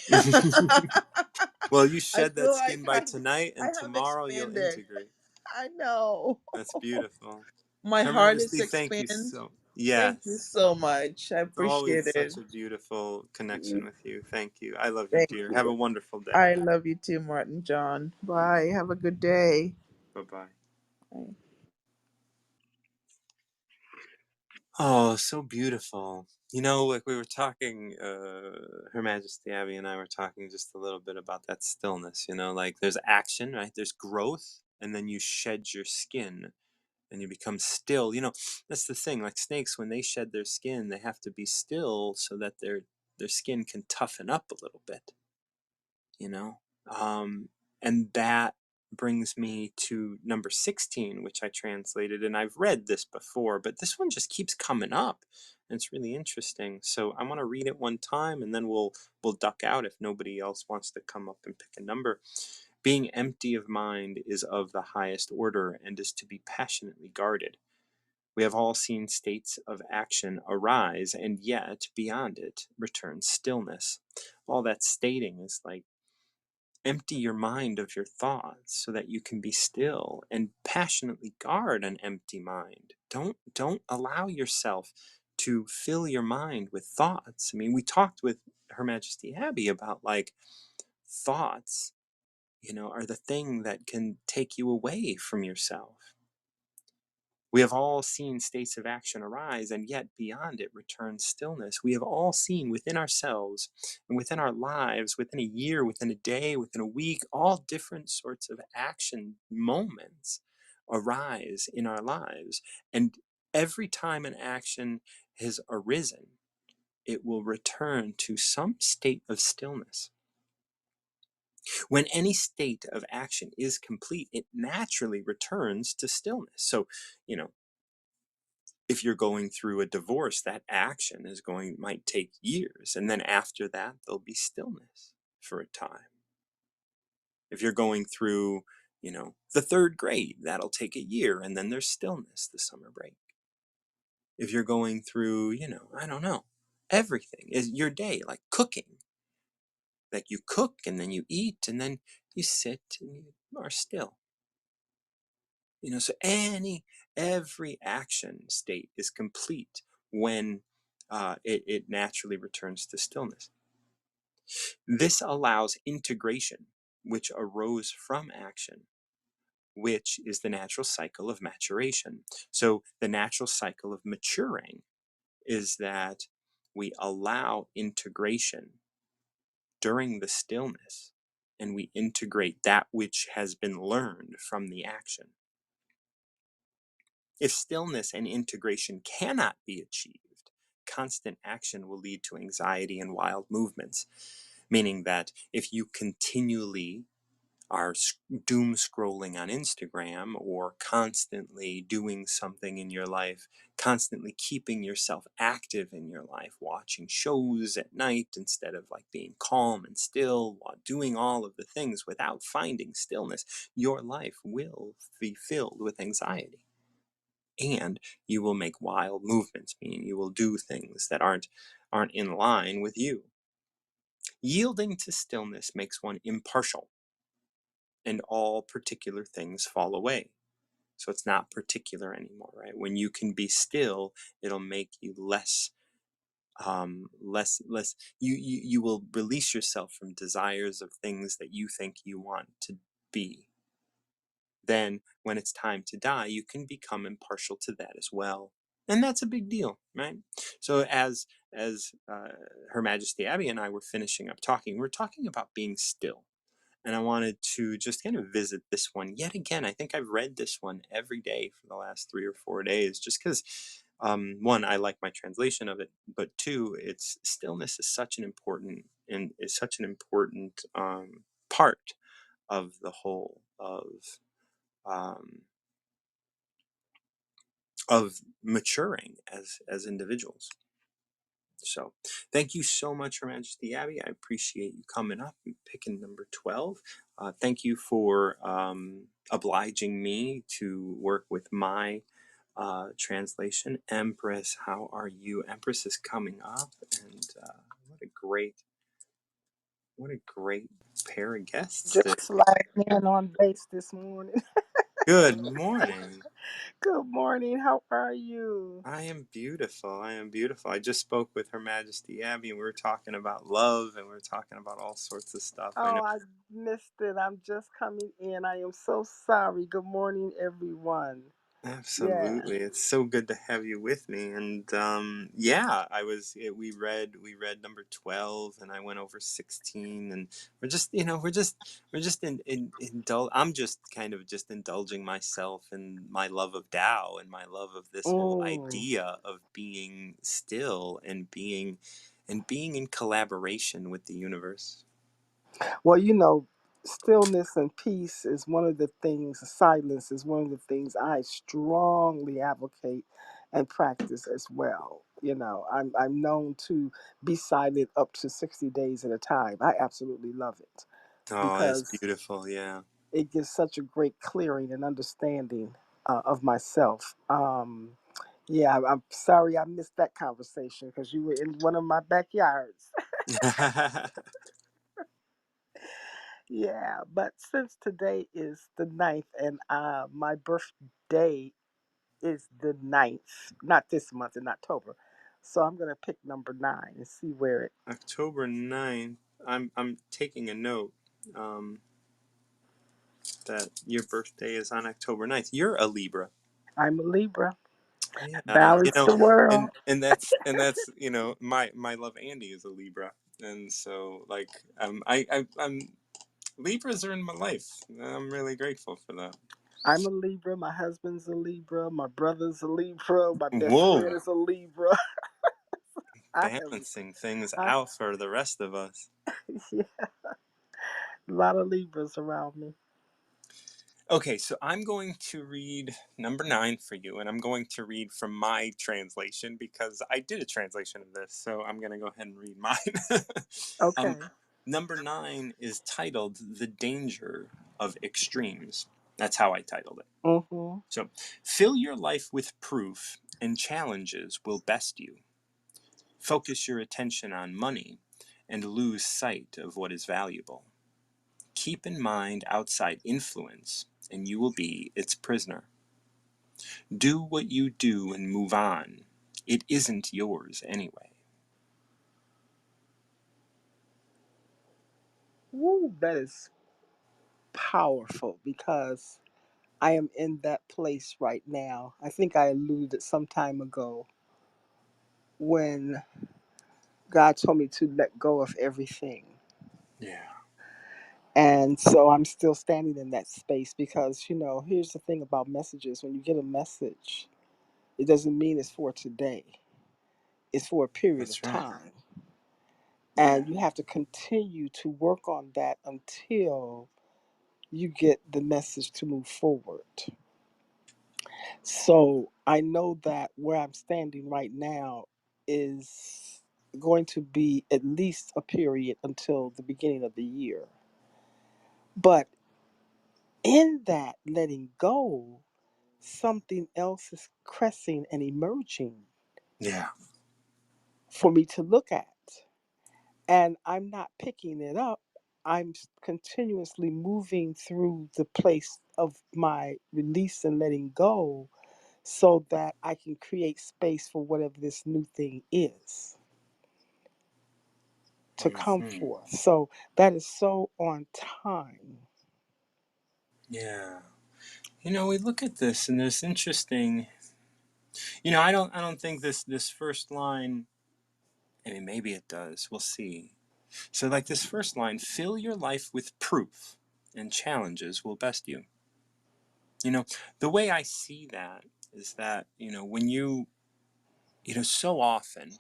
Well, you I shed that feel like skin by tonight, I and have tomorrow you'll expanded. integrate. I know. That's beautiful. My heart is Tremendously thank you expand. so. Thank you Yes. so much. I appreciate Always it. such a beautiful connection with you. Thank you. I love you, Thank dear. Have a you. wonderful day. I love you too, Martin John. Bye. Have a good day. Bye bye. Bye. Oh, so beautiful. Like we were talking, Her Majesty Abby and I were talking just a little bit about that stillness, like there's action, right? There's growth, and then you shed your skin and you become still. That's the thing. Like snakes, when they shed their skin, they have to be still so that their skin can toughen up a little bit. You know, and that brings me to number 16, which I translated, and I've read this before, but this one just keeps coming up, and it's really interesting. So I want to read it one time, and then we'll duck out if nobody else wants to come up and pick a number. Being empty of mind is of the highest order and is to be passionately guarded. We have all seen states of action arise, and yet beyond it returns stillness. All that stating is like, empty your mind of your thoughts so that you can be still and passionately guard an empty mind. Don't allow yourself to fill your mind with thoughts. I mean, we talked with Her Majesty Abby about like thoughts, are the thing that can take you away from yourself. We have all seen states of action arise, and yet beyond it returns stillness. We have all seen within ourselves and within our lives, within a year, within a day, within a week, all different sorts of action moments arise in our lives. And every time an action has arisen, it will return to some state of stillness. When any state of action is complete, it naturally returns to stillness. So, you know, if you're going through a divorce, that action might take years, and then after that there'll be stillness for a time. If you're going through, the third grade, that'll take a year, and then there's stillness the summer break. If you're going through, I don't know, everything is your day, like cooking. Like you cook and then you eat and then you sit and you are still. So every action state is complete when it naturally returns to stillness. This allows integration, which arose from action, which is the natural cycle of maturation. So the natural cycle of maturing is that we allow integration during the stillness, and we integrate that which has been learned from the action. If stillness and integration cannot be achieved, constant action will lead to anxiety and wild movements, meaning that if you continually are doom scrolling on Instagram or constantly doing something in your life, constantly keeping yourself active in your life, watching shows at night instead of like being calm and still, while doing all of the things without finding stillness, your life will be filled with anxiety. And you will make wild movements, meaning you will do things that aren't in line with you. Yielding to stillness makes one impartial, and all particular things fall away. So it's not particular anymore, right? When you can be still, it'll make you less. You will release yourself from desires of things that you think you want to be. Then when it's time to die, you can become impartial to that as well. And that's a big deal, right? So as Her Majesty Abby and I were finishing up talking, we're talking about being still. And I wanted to just kind of visit this one yet again. I think I've read this one every day for the last 3 or 4 days, just because one, I like my translation of it, but two, it's stillness is such an important and is such an important part of the whole um, of maturing as individuals. So, thank you so much, Her Majesty Abby. I appreciate you coming up and picking number 12. Thank you for obliging me to work with my translation. Empress, how are you? Empress is coming up, and what a great pair of guests. Just sliding in on base this morning. Good morning. Good morning. How are you? I am beautiful. I am beautiful. I just spoke with Her Majesty Abby, and we were talking about love, and we were talking about all sorts of stuff. I know. Oh, I missed it. I'm just coming in. I am so sorry. Good morning, everyone. Yeah. Absolutely. It's so good to have you with me. And yeah, we read number 12 and I went over 16 and we're just I'm just kind of just indulging myself in my love of Tao and my love of this whole Mm. idea of being still and being in collaboration with the universe. Well, stillness and peace is one of the things, silence is one of the things I strongly advocate and practice as well. I'm known to be silent up to 60 days at a time. I absolutely love it. Oh, that's because beautiful. Yeah. it gives such a great clearing and understanding of myself. Yeah, I'm sorry I missed that conversation because you were in one of my backyards. Yeah, but since today is the ninth and my birthday is the ninth, not this month in October, so I'm gonna pick number nine and see where it. October 9th. I'm taking a note um, that your birthday is on October 9th. You're a Libra. I'm a Libra. Yeah, Balance the world. and that's my love Andy is a Libra, and so like I'm Libras are in my life. I'm really grateful for that. I'm a Libra. My husband's a Libra. My brother's a Libra. My best Whoa, friend is a Libra. I have, balancing things I, out for the rest of us. yeah, a lot of Libras around me. Okay, so I'm going to read number 9 for you, and I'm going to read from my translation because I did a translation of this, so I'm going to go ahead and read mine. um, Okay. Number 9 is titled The Danger of Extremes. That's how I titled it. Mm-hmm. So, fill your life with proof, and challenges will best you. Focus your attention on money, and lose sight of what is valuable. Keep in mind outside influence, and you will be its prisoner. Do what you do and move on. It isn't yours anyway. Woo, that is powerful because I am in that place right now. I think I alluded some time ago when God told me to let go of everything. Yeah, And so I'm still standing in that space because, here's the thing about messages. When you get a message, it doesn't mean it's for today, it's for a period of that's right. time. Yeah. And you have to continue to work on that until you get the message to move forward. So I know that where I'm standing right now is going to be at least a period until the beginning of the year. But in that letting go, something else is cressing and emerging Yeah. for me to look at. And I'm not picking it up. Continuously moving through the place of my release and letting go so that I can create space for whatever this new thing is to come Hmm. forth. So that is so on time. Yeah. We look at this and there's interesting. I don't think this first line. I mean, maybe it does. We'll see. So, like this first line, fill your life with proof, and challenges will best you. You know, the way I see that is that when so often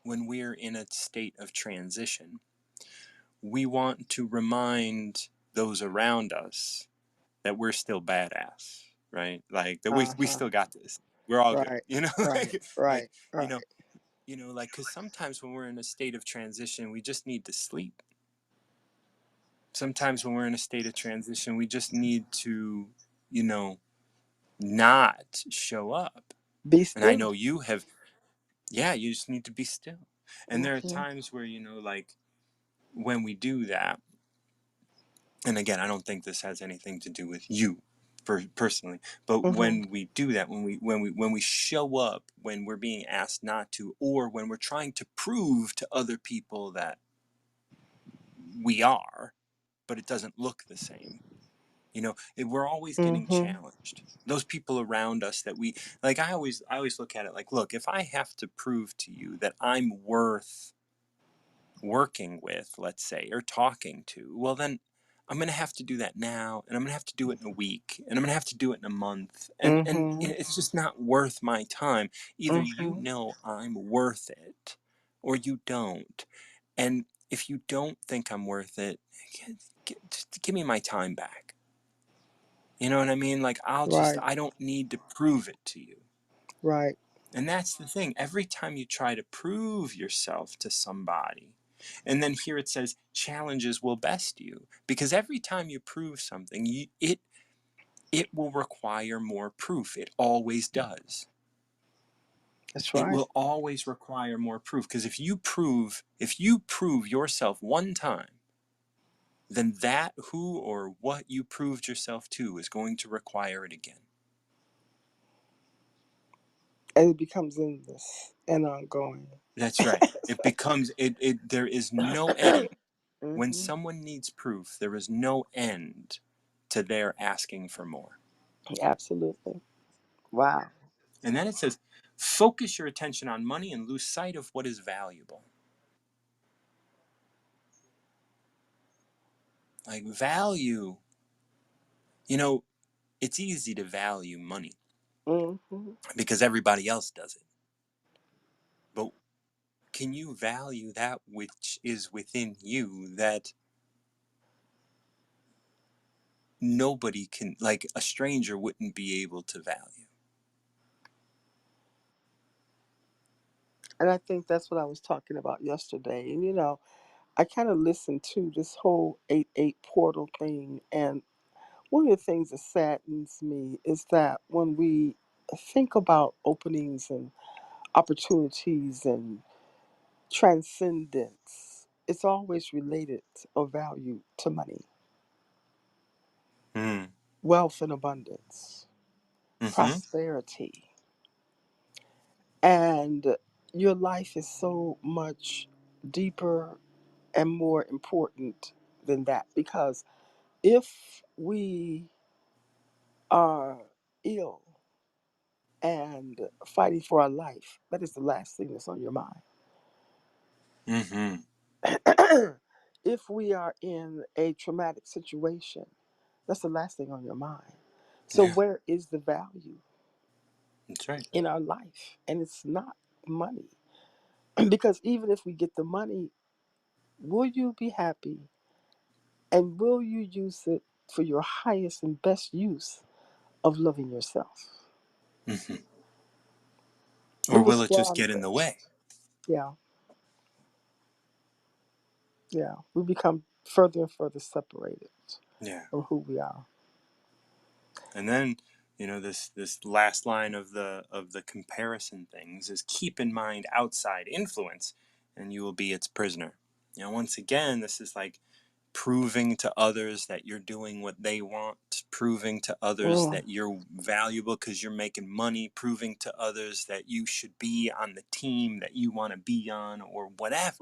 when we're in a state of transition, we want to remind those around us that we're still badass, right? Like that we Uh-huh. still got this. We're all good, Right. Right. like Right. you know, Right. like because sometimes when we're in a state of transition, we just need to sleep. Sometimes when we're in a state of transition, we just need to, you know, not show up. Be And I still. know you have, yeah, you just need to be still. And there are Hmm. times where, like when we do that, and again, I don't think this has anything to do with you personally, but Hmm. when we do that, when we show up, when we're being asked not to, or when we're trying to prove to other people that we are, but it doesn't look the same. We're always getting Hmm. challenged. Those people around us that we like, I always look at it like, look, if I have to prove to you that I'm worth working with, let's say, or talking to, well, then I'm going to have to do that now, and I'm going to have to do it in a week, and I'm going to have to do it in a month. And Hmm. it's just not worth my time. Either Hmm. I'm worth it or you don't. And if you don't think I'm worth it, just give me my time back. You know what I mean? Like, Right. I don't need to prove it to you. Right. And that's the thing. Every time you try to prove yourself to somebody, And then here it says challenges will best you, because every time you prove something, it will require more proof. It always does. That's It right. will always require more proof, because if you prove yourself one time, then that who or what you proved yourself to is going to require it again. And it becomes endless and ongoing. That's right. It becomes it there is no end. When Hmm. someone needs proof, there is no end to their asking for more. Absolutely. Wow. And then it says, focus your attention on money and lose sight of what is valuable. Like value, you know, it's easy to value money Hmm. because everybody else does it. But can you value that which is within you that nobody can, like a stranger wouldn't be able to value? And I think that's what I was talking about yesterday. And I kind of listened to this whole 8-8 portal thing. And one of the things that saddens me is that when we think about openings and opportunities and transcendence, it's always related or value to money, Mm. wealth and abundance, Mm-hmm. prosperity. And your life is so much deeper and more important than that, because if we are ill and fighting for our life, that is the last thing that's on your mind. Mm-hmm. If we are in a traumatic situation, that's the last thing on your mind. So, Yeah, where is the value that's right. in our life? And it's not money. Because even if we get the money, will you be happy? And will you use it for your highest and best use of loving yourself? Mm-hmm. We Or will will it just get in squander. the way? Yeah, yeah. We become further and further separated Yeah. from who we are. And then, this last line of the comparison things is, keep in mind outside influence and you will be its prisoner. Once again, this is like proving to others that you're doing what they want, proving to others Mm. that you're valuable because you're making money, proving to others that you should be on the team that you want to be on, or whatever.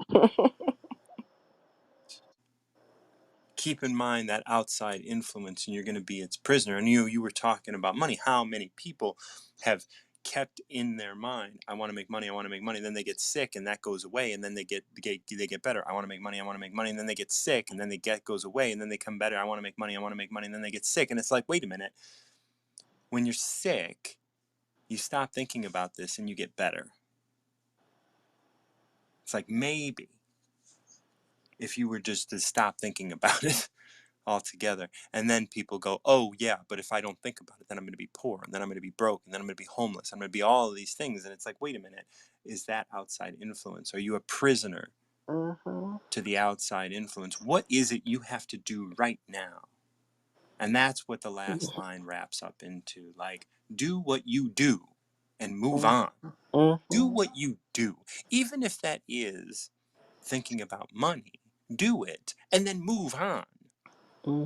Keep in mind that outside influence and you're going to be its prisoner. And you were talking about money. How many people have kept in their mind, I want to make money, I want to make money, then they get sick and that goes away, and then they get better. I want to make money, I want to make money, and then they get sick and then they get goes away, and then they come better. I want to make money, I want to make money, and then they get sick. And it's like, wait a minute. When you're sick, you stop thinking about this and you get better. It's like, maybe if you were just to stop thinking about it altogether. And then people go, oh, yeah, but if I don't think about it, then I'm going to be poor, and then I'm going to be broke, and then I'm going to be homeless. I'm going to be all of these things. And it's like, wait a minute, is that outside influence? Are you a prisoner Hmm. to the outside influence? What is it you have to do right now? And that's what the last line wraps up into. Like, do what you do and move on. Do Hmm. what you do. Even if that is thinking about money, do it and then move on. Hmm.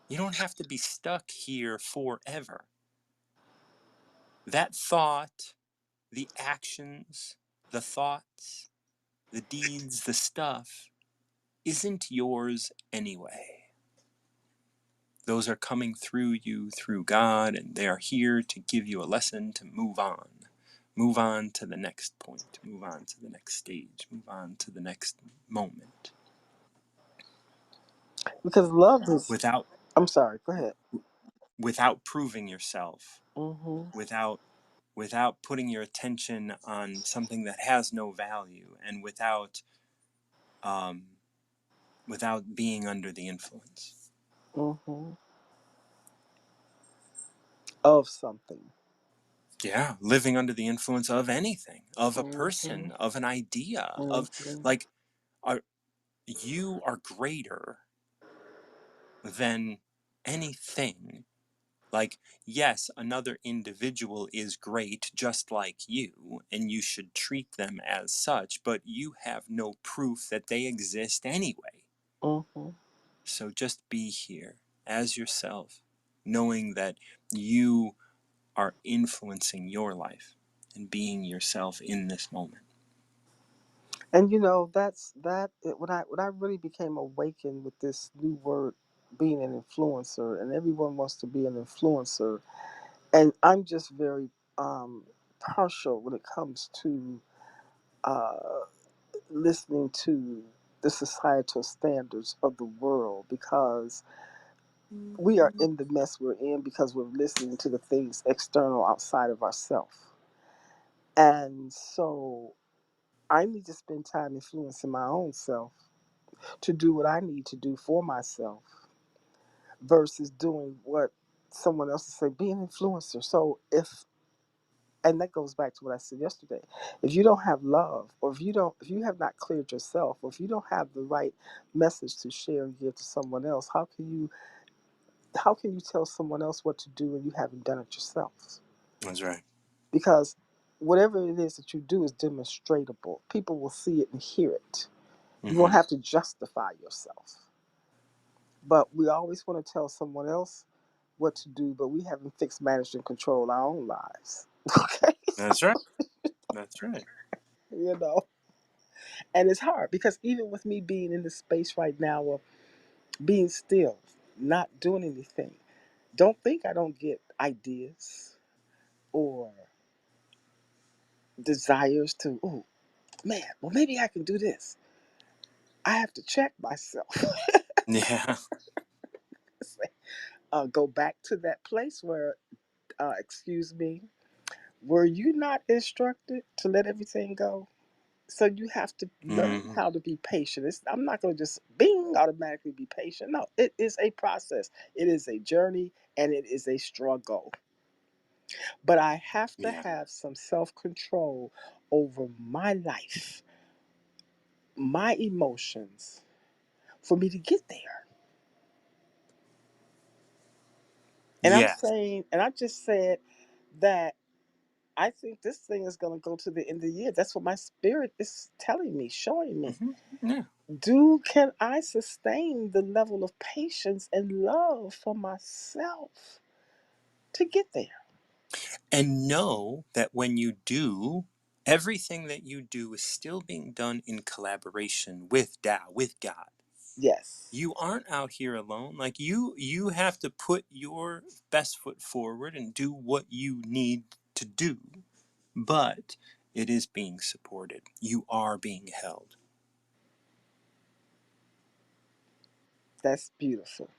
You don't have to be stuck here forever. That thought, the actions, the thoughts, the deeds, the stuff isn't yours anyway. Those are coming through you, through God, and they are here to give you a lesson to move on. Move on to the next point. Move on to the next stage. Move on to the next moment. Because love is. Without I'm sorry. Go ahead. without proving yourself, Hmm. without putting your attention on something that has no value, and um, without being under the influence. Hmm. Of something. Yeah, living under the influence of anything, of a Hmm. person, of an idea, of Hmm. like. are you are greater than anything. Like, yes, another individual is great just like you, and you should treat them as such, but you have no proof that they exist anyway. Mm-hmm. So just be here as yourself, knowing that you are influencing your life and being yourself in this moment. And you know, when I really became awakened with this new word, being an influencer, and everyone wants to be an influencer, and I'm just very partial when it comes to uh, listening to the societal standards of the world, because we are in the mess we're in because we're listening to the things external outside of ourselves. And so I need to spend time influencing my own self to do what I need to do for myself versus doing what someone else is saying, be an influencer. So if, and that goes back to what I said yesterday, if you don't have love, or if you have not cleared yourself, or if you don't have the right message to share and give to someone else, how can you tell someone else what to do when you haven't done it yourself? That's right. Because whatever it is that you do is demonstratable. People will see it and hear it. You won't Mm-hmm. have to justify yourself. But we always want to tell someone else what to do, but we haven't fixed, managed, and controlled our own lives. Okay? That's right. That's right. You know? And it's hard because even with me being in the space right now of being still, not doing anything, don't think I don't get ideas or desires to, oh, man, well, maybe I can do this. I have to check myself. Yeah. Go back to that place where, excuse me, were you not instructed to let everything go? So you have to learn Mm-hmm. how to be patient. I'm not going to just bing automatically be patient. No, it is a process. It is a journey and it is a struggle. But I have to Yeah. have some self control over my life, my emotions, for me to get there. And I'm Yes. saying, and I just said that I think this thing is going to go to the end of the year. That's what my spirit is telling me, showing me. Mm-hmm. Yeah. Can I sustain the level of patience and love for myself to get there? And know that when you do, everything that you do is still being done in collaboration with Tao, with God. Yes, You aren't out here alone. Like you have to put your best foot forward and do what you need to do. But it is being supported. You are being held. that's beautiful.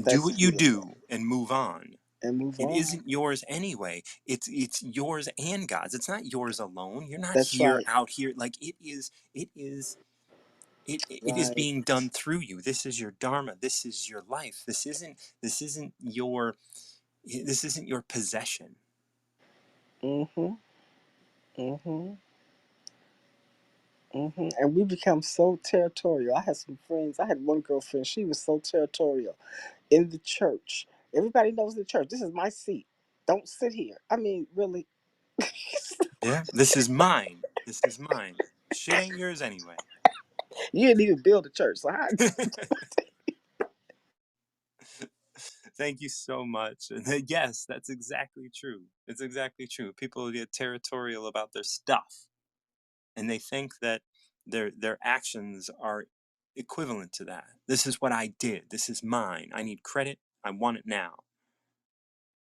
Do That's what you beautiful. do and move on. And move It on. isn't yours anyway. It's yours and God's. It's not yours alone. You're not That's here right. out here like it is Right. being done through you. This is your dharma. This is your life. This isn't your possession. Mm-hmm. Mm-hmm. Mm-hmm. And we become so territorial. I had some friends. I had one girlfriend. She was so territorial in the church. Everybody knows the church. This is my seat. Don't sit here. I mean, really. Yeah, this is mine. This is mine. Shit ain't yours anyway. You didn't even build a church. So how? Thank you so much. And yes, that's exactly true. It's exactly true. People get territorial about their stuff, and they think that their actions are equivalent to that. This is what I did. This is mine. I need credit. I want it now.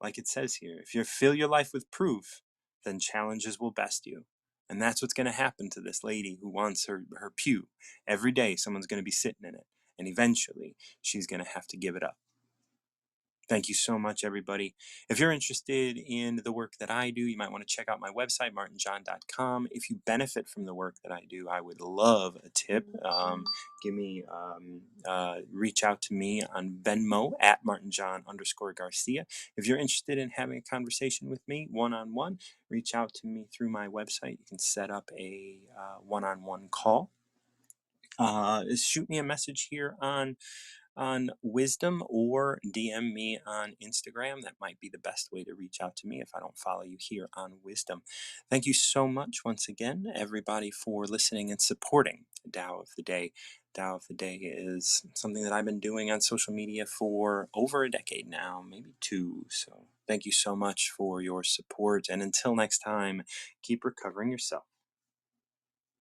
Like it says here, if you fill your life with proof, then challenges will best you. And that's what's going to happen to this lady who wants her pew. Every day, someone's going to be sitting in it. And eventually, she's going to have to give it up. Thank you so much, everybody. If you're interested in the work that I do, you might want to check out my website, martinjohn.com. If you benefit from the work that I do, I would love a tip. Reach out to me on Venmo at martinjohn_Garcia. If you're interested in having a conversation with me one-on-one, reach out to me through my website. You can set up a one-on-one call. shoot me a message here on Wisdom, or DM me on Instagram. That might be the best way to reach out to me if I don't follow you here on Wisdom. Thank you so much once again, everybody, for listening and supporting Tao of the Day. Tao of the Day is something that I've been doing on social media for over a decade now, maybe two. So thank you so much for your support. And until next time, keep recovering yourself.